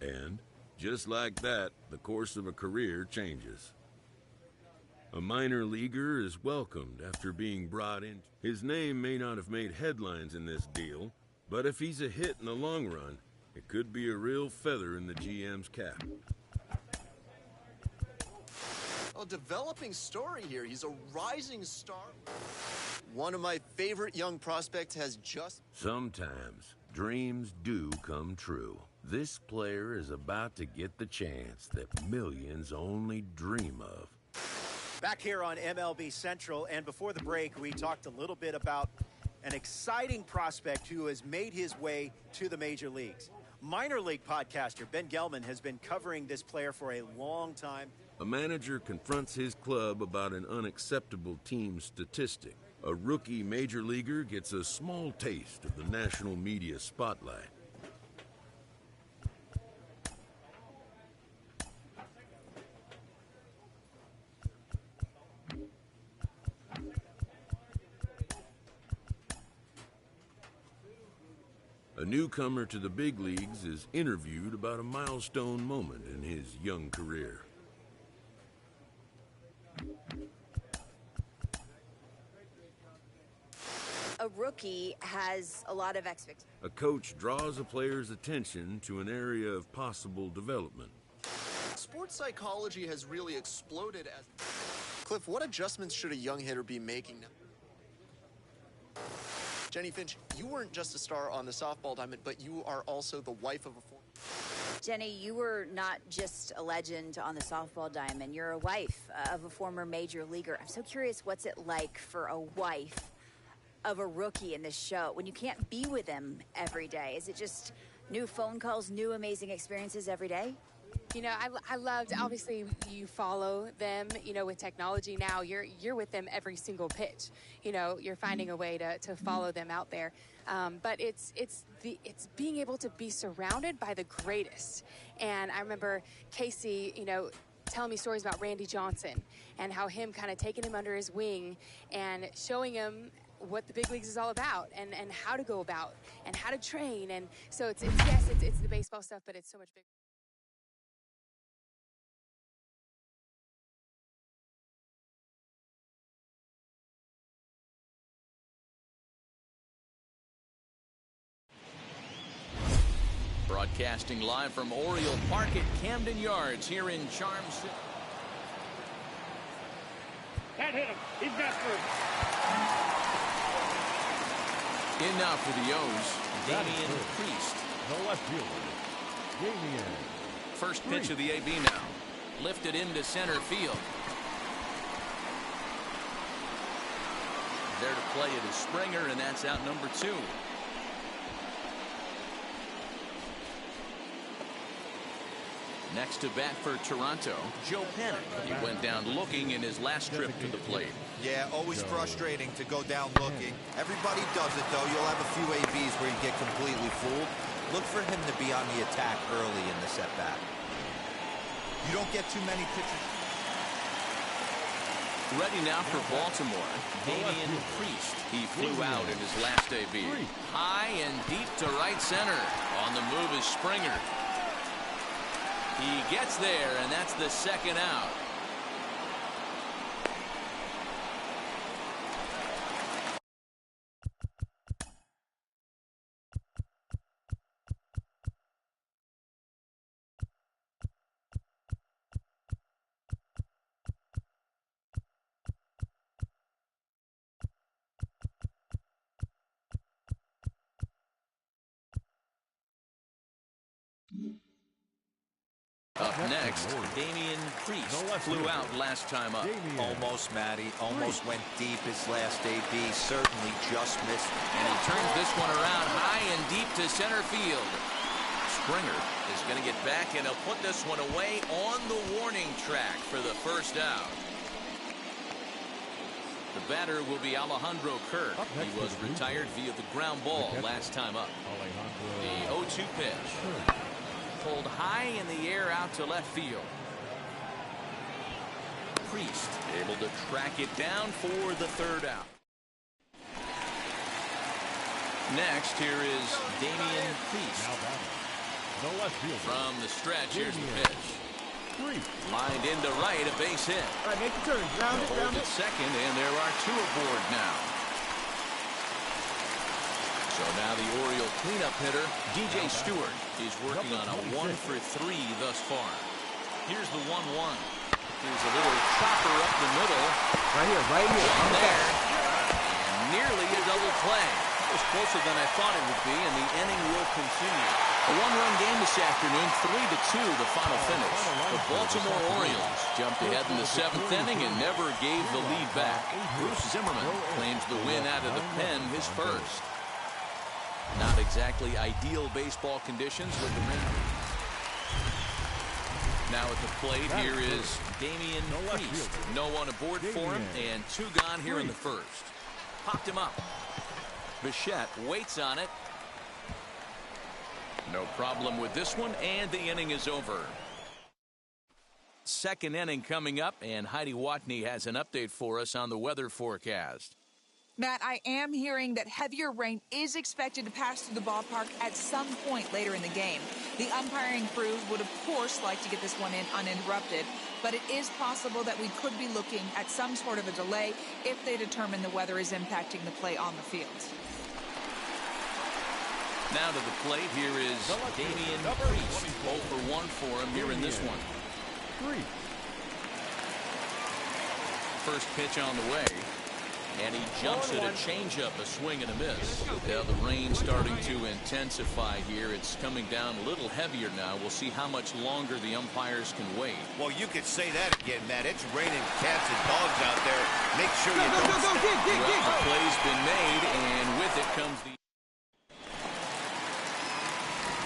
And, just like that, the course of a career changes. A minor leaguer is welcomed after being brought in. His name may not have made headlines in this deal, but if he's a hit in the long run, it could be a real feather in the GM's cap. A developing story here. He's a rising star. One of my favorite young prospects has just... Sometimes dreams do come true. This player is about to get the chance that millions only dream of. Back here on MLB Central, and before the break, we talked a little bit about an exciting prospect who has made his way to the major leagues. Minor league podcaster Ben Gelman has been covering this player for a long time. A manager confronts his club about an unacceptable team statistic. A rookie major leaguer gets a small taste of the national media spotlight. A newcomer to the big leagues is interviewed about a milestone moment in his young career. A rookie has a lot of expectations. A coach draws a player's attention to an area of possible development. Sports psychology has really exploded as... Cliff, what adjustments should a young hitter be making now? Jenny Finch, you weren't just a star on the softball diamond, but you are also the wife of a former... Jenny, you were not just a legend on the softball diamond. You're a wife of a former major leaguer. I'm so curious, what's it like for a wife of a rookie in this show when you can't be with him every day? Is it just new phone calls, new amazing experiences every day? You know, I loved, obviously you follow them, you know, with technology now, you're with them every single pitch. You know, you're finding a way to follow them out there. But it's being able to be surrounded by the greatest. And I remember Casey, you know, telling me stories about Randy Johnson and how him kind of taking him under his wing and showing him what the big leagues is all about and how to go about and how to train. And so it's the baseball stuff, but it's so much bigger. Broadcasting live from Oriole Park at Camden Yards here in Charm City. That hit him. He's got first. In now for the O's, Damian Priest. The left fielder, Damian. First pitch of the AB now. Lifted into center field. There to play it is Springer, and that's out number 2. Next to bat for Toronto, Joe Panic. He went down looking in his last trip to the plate. Yeah, always frustrating to go down looking. Everybody does it, though. You'll have a few ABs where you get completely fooled. Look for him to be on the attack early in the setback. You don't get too many pitches. Ready now for Baltimore, Damian Priest. He flew out in his last AB. High and deep to right center. On the move is Springer. He gets there, and that's the second out. Up next, Damian Priest flew out last time up. Almost, Matty. Almost went deep his last AB. Certainly just missed. And he turns this one around high and deep to center field. Springer is going to get back, and he'll put this one away on the warning track for the first out. The batter will be Alejandro Kirk. He was retired via the ground ball last time up. The 0-2 pitch. Pulled high in the air out to left field. Priest able to track it down for the third out. Next, here is Damian Priest. From the stretch, here's the pitch. Lined into right, a base hit. All right, make the turn. Round it, round it. Second, and there are two aboard now. So now the Oriole cleanup hitter, DJ Stewart. He's working on a 1-for-3 thus far. Here's the 1-1. Here's a little chopper up the middle. Right here, right here. On there. And nearly a double play. It was closer than I thought it would be, and the inning will continue. A one-run game this afternoon, 3-2 the final finish. The Baltimore Orioles jumped ahead in the 7th inning and never gave the lead back. Bruce Zimmerman claims the win out of the pen, his first. Not exactly ideal baseball conditions with the Rangers. Now at the plate, here is Damian Priest. No one aboard for him, and two gone here in the first. Popped him up. Bichette waits on it. No problem with this one, and the inning is over. Second inning coming up, and Heidi Watney has an update for us on the weather forecast. Matt, I am hearing that heavier rain is expected to pass through the ballpark at some point later in the game. The umpiring crew would, of course, like to get this one in uninterrupted, but it is possible that we could be looking at some sort of a delay if they determine the weather is impacting the play on the field. Now to the plate, here is Damian Priest. 0-for-1 for him here in this one. First pitch on the way. And he jumps at a changeup, a swing and a miss. Yeah, the rain starting to intensify here. It's coming down a little heavier now. We'll see how much longer the umpires can wait. Well, you could say that again, Matt. It's raining cats and dogs out there. Make sure you don't step. Well, the play's been made, and with it comes the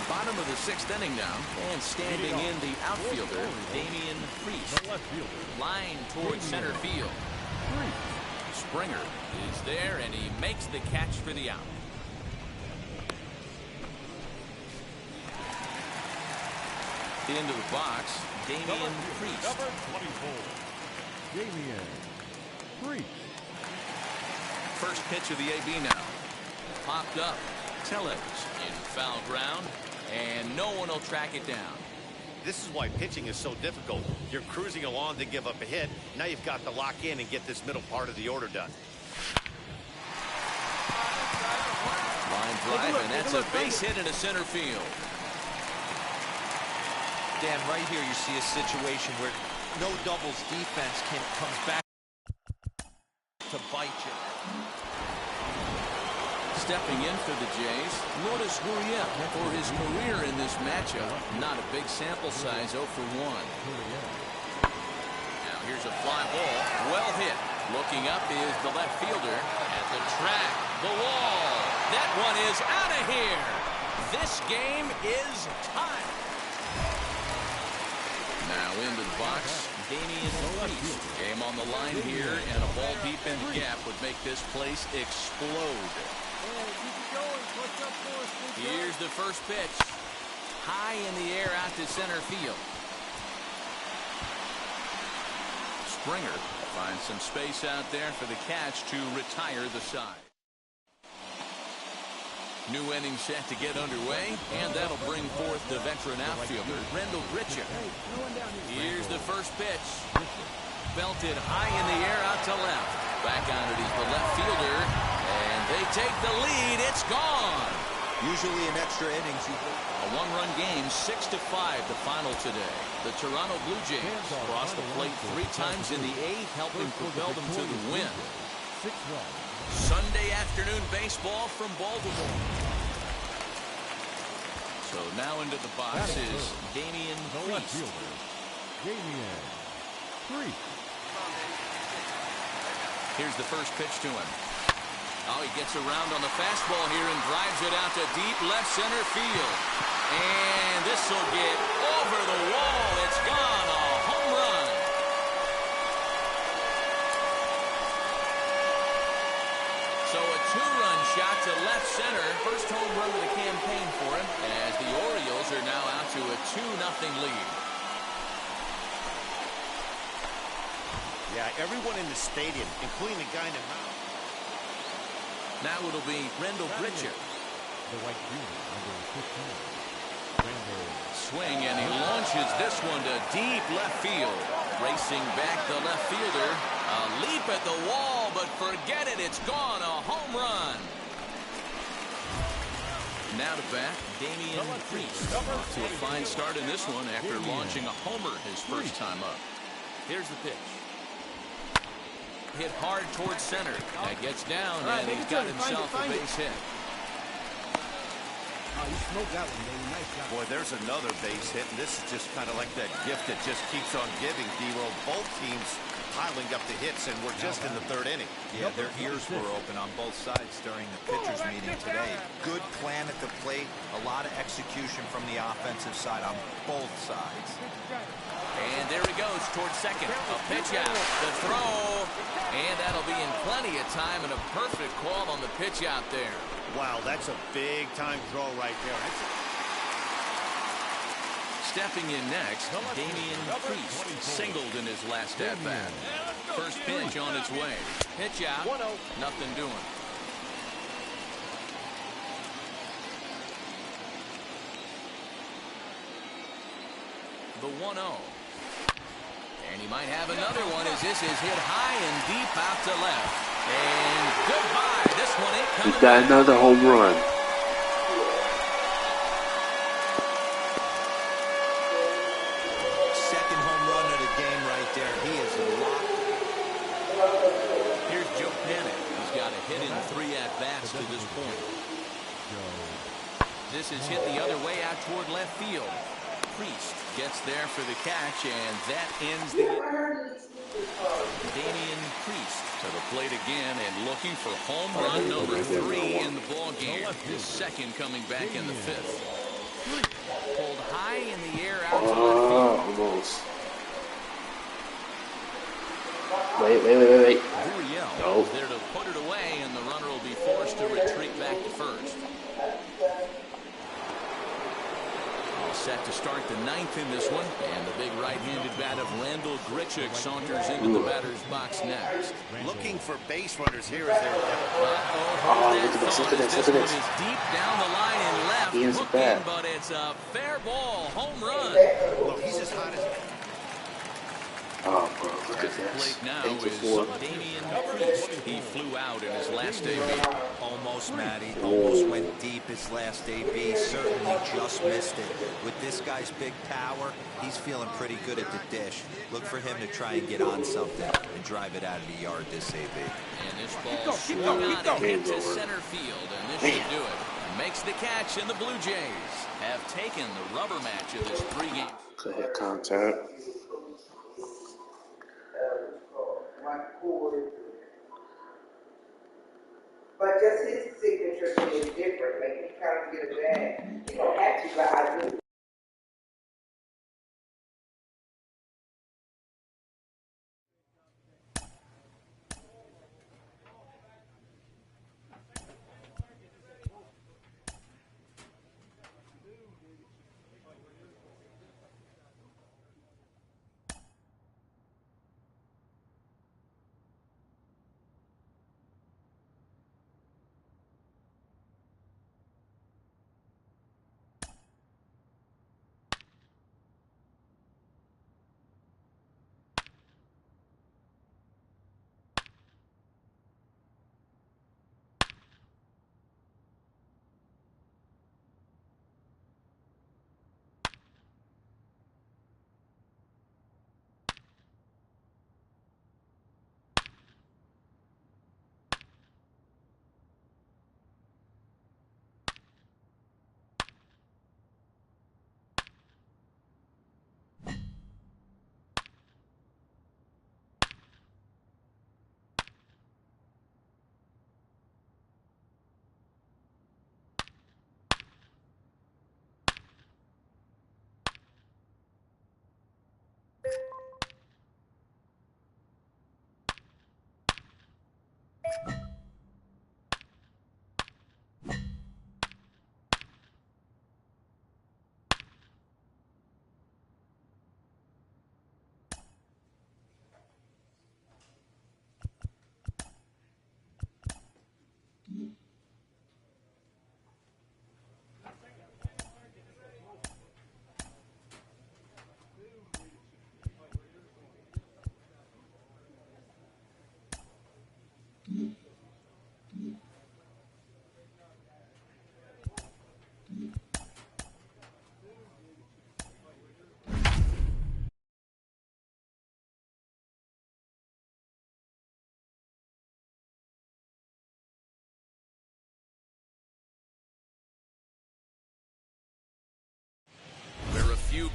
bottom of the 6th inning now. And standing in the outfielder, Damian Priest. Line towards center field. Springer is there, and he makes the catch for the out. Into the box, Damian Priest. Number 24, Damian Priest. First pitch of the AB now. Popped up. Tellez in foul ground, and no one will track it down. This is why pitching is so difficult. You're cruising along to give up a hit. Now you've got to lock in and get this middle part of the order done. Line drive, and that's a base hit into center field. Dan, right here you see a situation where no doubles defense comes back to bite you. Stepping in for the Jays, Lourdes Gurriel for his career in this matchup. Not a big sample size, 0-for-1. Now here's a fly ball, well hit. Looking up is the left fielder at the track, the wall. That one is out of here. This game is tied. Now into the box, Damian Priest. Game on the line here, and a ball deep in the gap would make this place explode. Here's the first pitch. High in the air out to center field. Springer finds some space out there for the catch to retire the side. New inning set to get underway, and that'll bring forth the veteran outfielder, Rendell Grichuk. Here's the first pitch. Belted high in the air out to left. Back on it is the left fielder, and they take the lead. It's gone. Usually in extra innings, a one-run game, 6-5 the final today. The Toronto Blue Jays crossed the plate 3 times in the 8th, helping propel them to the win. Sunday afternoon baseball from Baltimore. So now into the box is Damian Priest. Damian Priest. Here's the first pitch to him. Oh, he gets around on the fastball here and drives it out to deep left center field. And pain for him as the Orioles are now out to a 2-0 lead. Yeah, everyone in the stadium, including the guy in the mound. Now it'll be Rendell Gritchick. The white junior, number 15. Rendell. Swing, and he launches this one to deep left field. Racing back the left fielder. A leap at the wall, but forget it. It's gone. A home run. Now to bat, Damian Priest. Off to a fine start in this one after launching a homer his first time up. Here's the pitch. Hit hard towards center. That gets down, and he's got himself a base hit. You smoked that one, baby. Nice job. Boy, there's another base hit, and this is just kind of like that gift that just keeps on giving, D-Roll. Both teams piling up the hits, and we're just in the third inning. Yeah, their ears were open on both sides during the pitchers' meeting today. Good plan at the plate, a lot of execution from the offensive side on both sides. And there he goes towards second. A pitch out. The throw. And that'll be in plenty of time, and a perfect call on the pitch out there. Wow, that's a big-time throw right there. Stepping in next, Damian Priest singled in his last at-bat. First pitch on its way. Pitch out. Nothing doing. The 1-0. And he might have another one as this is hit high and deep out to left. And goodbye. This one ain't coming. He's got another home run. Second home run of the game right there. He is locked. Here's Joe Panic. He's got a hit in 3 at-bats to this point. This is hit the other way out toward left field. Priest gets there for the catch, and that ends the Damian Priest to the plate again and looking for home run number 3 in the ball game. His second coming back in the 5th. Pulled high in the air out to left field. Almost. Wait. Gurriel is there to put it away, and the runner will be forced to retreat back to first. Set to start the 9th in this one, and the big right-handed bat of Rendell Gritchick saunters into the batter's box next. Looking for base runners here as they're Look at this. This one is deep down the line and left, He is looking, bad. but it's a fair ball, home run. Well, he's as hot as... Oh, bro, look at this. Plate now 8-4. is Damian Priest. He flew out in his last AB. Almost, Matty. Almost went deep his last AB. Certainly just missed it. With this guy's big power, he's feeling pretty good at the dish. Look for him to try and get on something and drive it out of the yard this AB. And this ball swung on and hit to center field, and this should do it. Makes the catch, and the Blue Jays have taken the rubber match of this 3-game. Good hit contact. But just his signature thing is different. Like he trying to get a bag. You don't have to, but I do.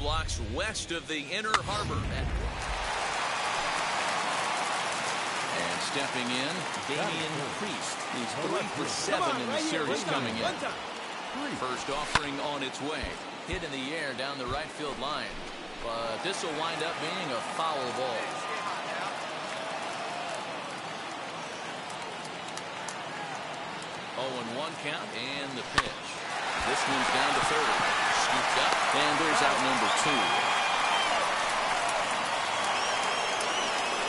blocks west of the Inner Harbor. And stepping in, Damian Priest. He's 3 for 7 in the series coming in. First offering on its way. Hit in the air down the right field line. But this will wind up being a foul ball. 0-1 count and the pitch. This one's down to third. Scooped up, and there's out number 2.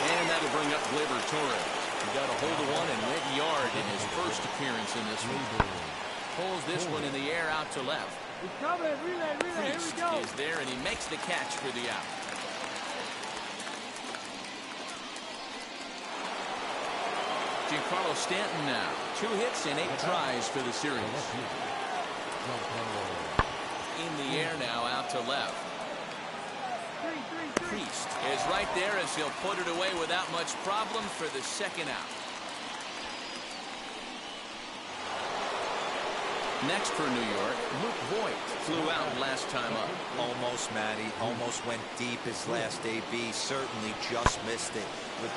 And that'll bring up Gleyber Torres. He got a hold of one and went yard in his first appearance in this one. Pulls this one in the air out to left. He's coming. Relay. Here we go. Is there, and he makes the catch for the out. Giancarlo Stanton now. 2 hits and 8 tries for the series. In the air now out to left. Priest is right there as he'll put it away without much problem for the second out. Next for New York, Luke Voigt flew out last time up. Almost, Matty. Almost went deep his last AB. Certainly just missed it. Now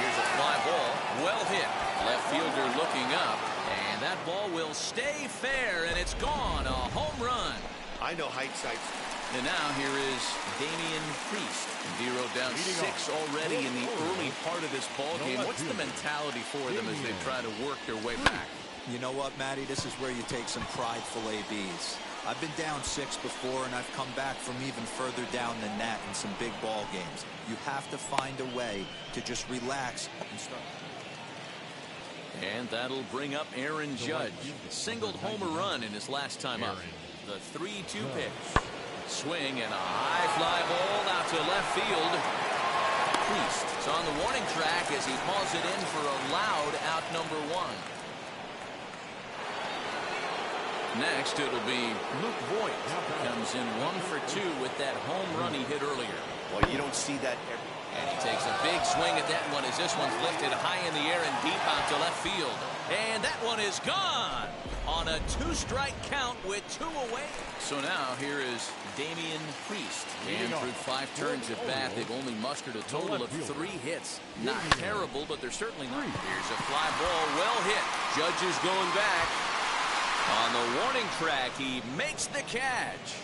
here's a fly ball. Well hit. Left fielder looking up. And that ball will stay fair, and it's gone. A home run. I know hindsight. And now here is Damian Priest. Zeroed down 6 already in the early part of this ball game. What's the mentality for them as they try to work their way back? You know what, Matty? This is where you take some prideful ABs. I've been down 6 before, and I've come back from even further down than that in some big ball games. You have to find a way to just relax and start. And that'll bring up Aaron Judge. Singled homer run in his last time up. The 3-2 pitch. Swing and a high fly ball out to left field. Priest is on the warning track as he hauls it in for a loud out number 1. Next, it'll be Luke Voigt. Comes in 1 for 2 with that home run he hit earlier. Well, you don't see that every. And he takes a big swing at that one as this one's lifted high in the air and deep out to left field. And that one is gone on a 2-strike count with 2 away. So now here is Damian Priest. And through 5 turns at bat, they've only mustered a total of 3 hits. Not terrible, but they're certainly not. Here's a fly ball, well hit. Judge is going back. On the warning track, he makes the catch.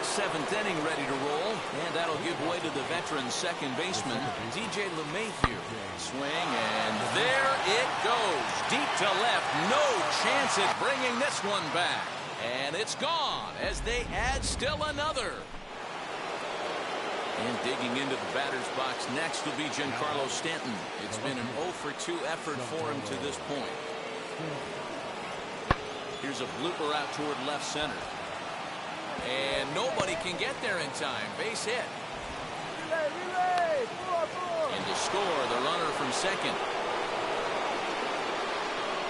7th inning ready to roll, and that'll give way to the veteran second baseman, DJ LeMahieu. Swing, and there it goes. Deep to left. No chance at bringing this one back. And it's gone as they add still another. And digging into the batter's box next will be Giancarlo Stanton. It's been an 0 for 2 effort for him to this point. Here's a blooper out toward left center. And nobody can get there in time. Base hit. And to score, the runner from second.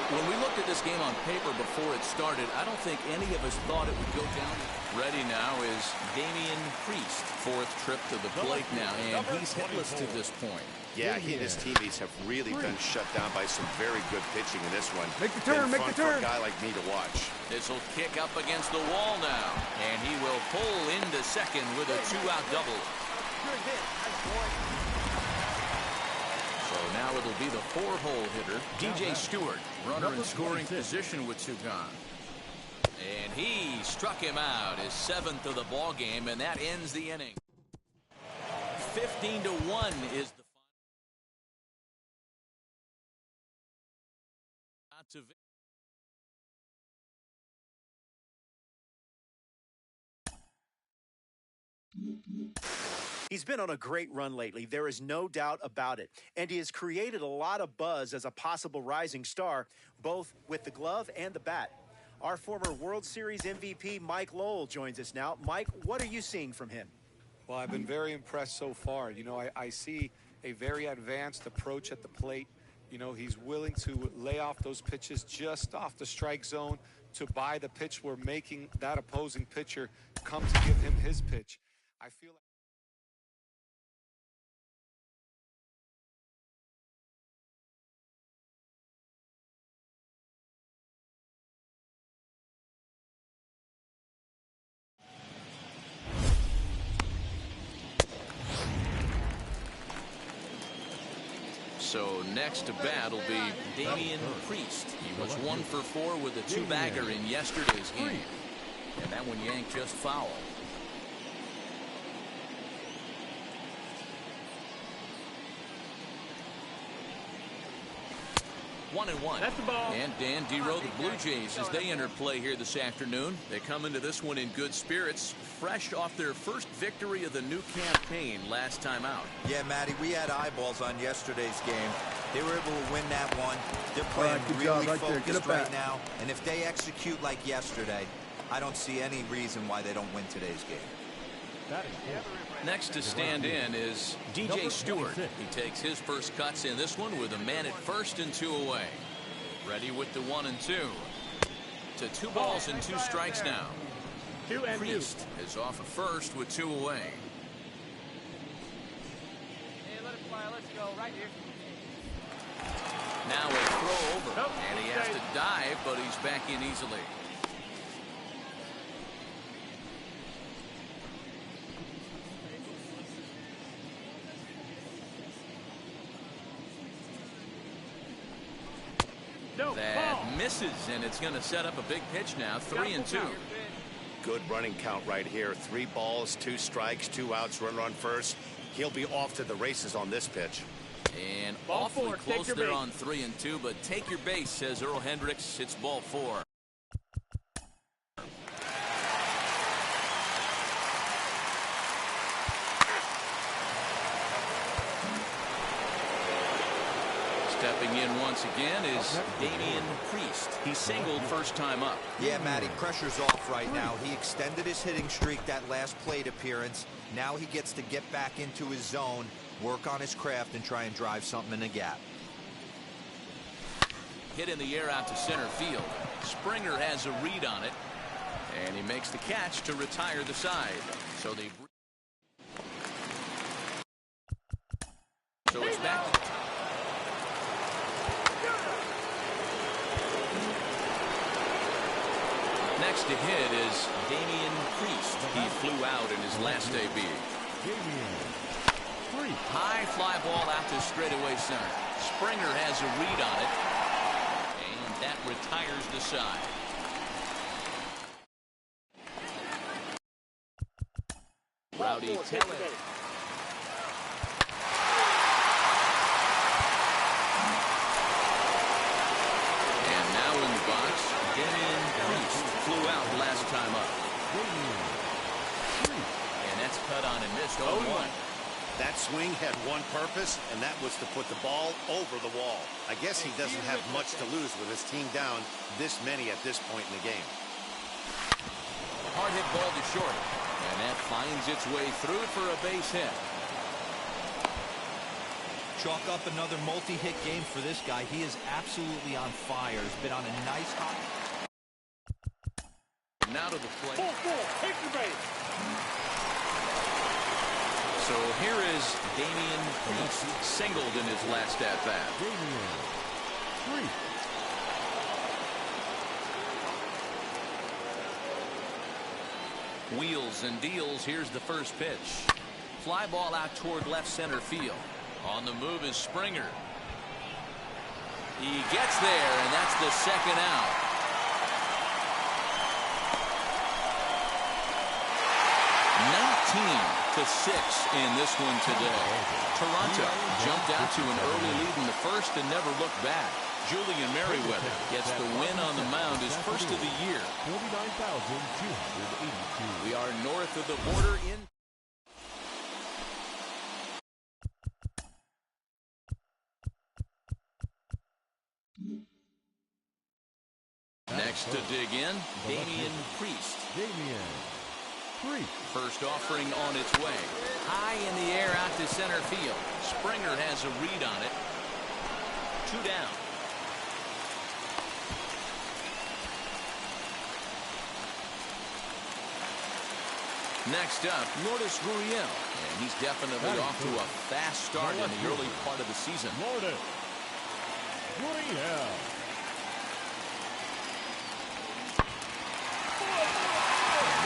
When we looked at this game on paper before it started, I don't think any of us thought it would go down. Ready now is Damian Priest. 4th trip to the plate now, and he's hitless to this point. Yeah, he and his teammates have really been shut down by some very good pitching in this one. Make the turn, make the turn. For a guy like me to watch. This will kick up against the wall now, and he will pull into second with a 2-out double. So now it'll be the 4-hole hitter, DJ Stewart, runner in scoring position with 2 gone. And he struck him out, his 7th of the ball game, and that ends the inning. 15-1 is the final. He's been on a great run lately. There is no doubt about it. And he has created a lot of buzz as a possible rising star, both with the glove and the bat. Our former World Series MVP, Mike Lowell, joins us now. Mike, what are you seeing from him? Well, I've been very impressed so far. You know, I see a very advanced approach at the plate. You know, he's willing to lay off those pitches just off the strike zone to buy the pitch where making that opposing pitcher come to give him his pitch. I feel like So next to bat will be Damian Priest. He was 1 for 4 with a 2-bagger in yesterday's game. And that one yanked just foul. 1-1. That's the ball. And Dan Dero, the Blue Jays, as they enter play here this afternoon. They come into this one in good spirits, fresh off their first victory of the new campaign last time out. Yeah, Matty, we had eyeballs on yesterday's game. They were able to win that one. They're playing really focused right now. And if they execute like yesterday, I don't see any reason why they don't win today's game. Next to stand in is DJ Stewart. He takes his first cuts in this one with a man at first and 2 away. Ready with the 1 and 2. To 2 balls and 2 strikes now. Priest is off at first with 2 away. Hey, let it fly. Let's go right here. Now a throw over, and he has to dive, but he's back in easily. That misses, and it's going to set up a big pitch now. 3 and 2. Good running count right here. 3 balls, 2 strikes, 2 outs, runner on first. He'll be off to the races on this pitch. And awfully close there on 3 and 2, but take your base, says Earl Hendricks. It's ball 4. Stepping in once again is Damian Priest. He singled first time up. Yeah, Matty, pressure's off right now. He extended his hitting streak that last plate appearance. Now he gets to get back into his zone, work on his craft, and try and drive something in the gap. Hit in the air out to center field. Springer has a read on it, and he makes the catch to retire the side. So it's back. Next to hit is Damian Priest. He flew out in his last debut. High fly ball out to straightaway center. Springer has a read on it, and that retires the side. Rowdy Taylor. And now in the box, Damian Priest flew out last time up. And that's cut on and missed 0-1. That swing had one purpose, and that was to put the ball over the wall. I guess he doesn't have much to lose with his team down this many at this point in the game. Hard hit ball to short, and that finds its way through for a base hit. Chalk up another multi-hit game for this guy. He is absolutely on fire. He's been on a nice hot. Now to the plate. Take your base. So here is Damian Priest, singled in his last at-bat. Wheels and deals. Here's the first pitch. Fly ball out toward left center field. On the move is Springer. He gets there, and that's the second out. 19-6 in this one today. Toronto jumped out to an early lead in the first and never looked back. Julian Merriweather gets the win on the mound, his first of the year. 49,282. We are north of the border in. Next to dig in, Damian Priest. First offering on its way. High in the air out to center field. Springer has a read on it. 2 down. Next up, Lourdes Gurriel. And he's definitely off to a fast start in the early part of the season. Lourdes Gurriel.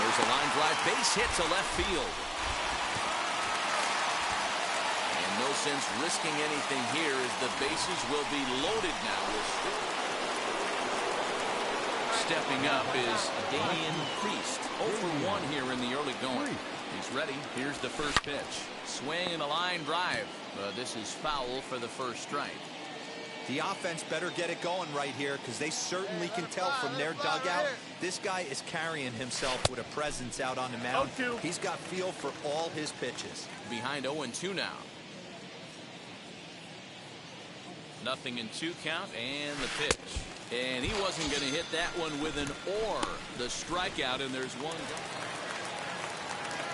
There's a line drive base hit to left field. And no sense risking anything here as the bases will be loaded now. Stepping up is Damian Priest. 0 for 1 here in the early going. He's ready. Here's the first pitch. Swing and a line drive. This is foul for the first strike. The offense better get it going right here because they certainly can tell from their dugout this guy is carrying himself with a presence out on the mound. He's got feel for all his pitches. Behind 0-2 now. 0-2 count and the pitch. And he wasn't going to hit that one with an or. The strikeout, and there's one.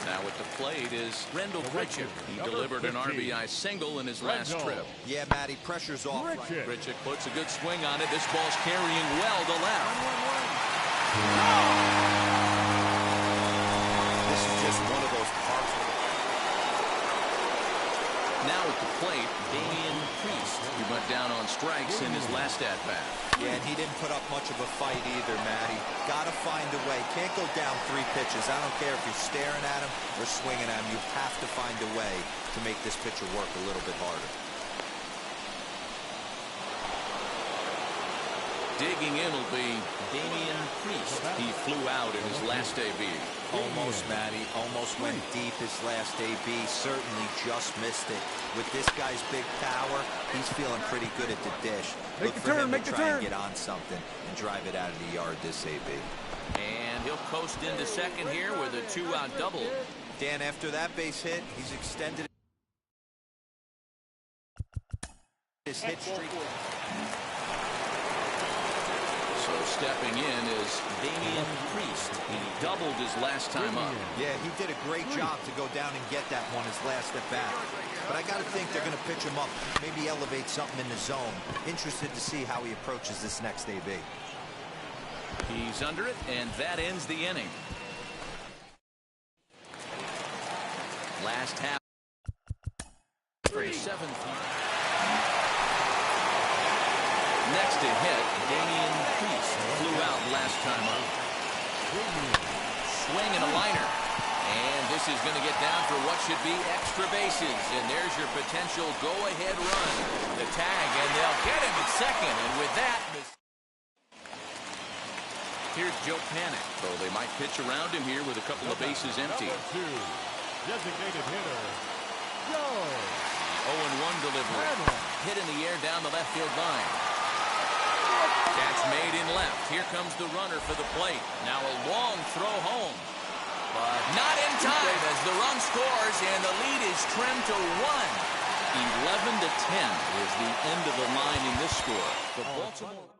Now at the plate is Rendell Grichuk. He delivered an RBI single in his last trip. Yeah, Matty, pressure's off. Grichuk puts a good swing on it. This ball's carrying well to left. This is just one of those parts. Now at the plate, Damian Priest. He went down on strikes in his last at-bat. Yeah, and he didn't put up much of a fight either, Matty. Gotta find a way. Can't go down 3 pitches. I don't care if you're staring at him or swinging at him. You have to find a way to make this pitcher work a little bit harder. Digging in will be Damian Priest. He flew out in his last AB. Almost, Matty. Almost went deep his last AB. Certainly just missed it. With this guy's big power, he's feeling pretty good at the dish. Look for him to try and get on something and drive it out of the yard this AB. And he'll coast into second here with a 2-out double. Dan, after that base hit, he's extended his hit streak. So stepping in is Damian Priest. He doubled his last time up. Yeah, he did a great job to go down and get that one his last at bat. But I got to think they're going to pitch him up, maybe elevate something in the zone. Interested to see how he approaches this next AB. He's under it, and that ends the inning. Last half for the 7th. Next to hit, Damian Priest flew out last time up. Swing and a liner. And this is going to get down for what should be extra bases. And there's your potential go-ahead run. The tag, and they'll get him at second. And with that, here's Joe Panik. So they might pitch around him here with a couple of bases empty. Designated hitter, Joe. 0-1 delivery. Hit in the air down the left field line. Catch made in left. Here comes the runner for the plate. Now a long throw home. But not in time as the run scores and the lead is trimmed to 1. 11-10 is the end of the line in this score. The Baltimore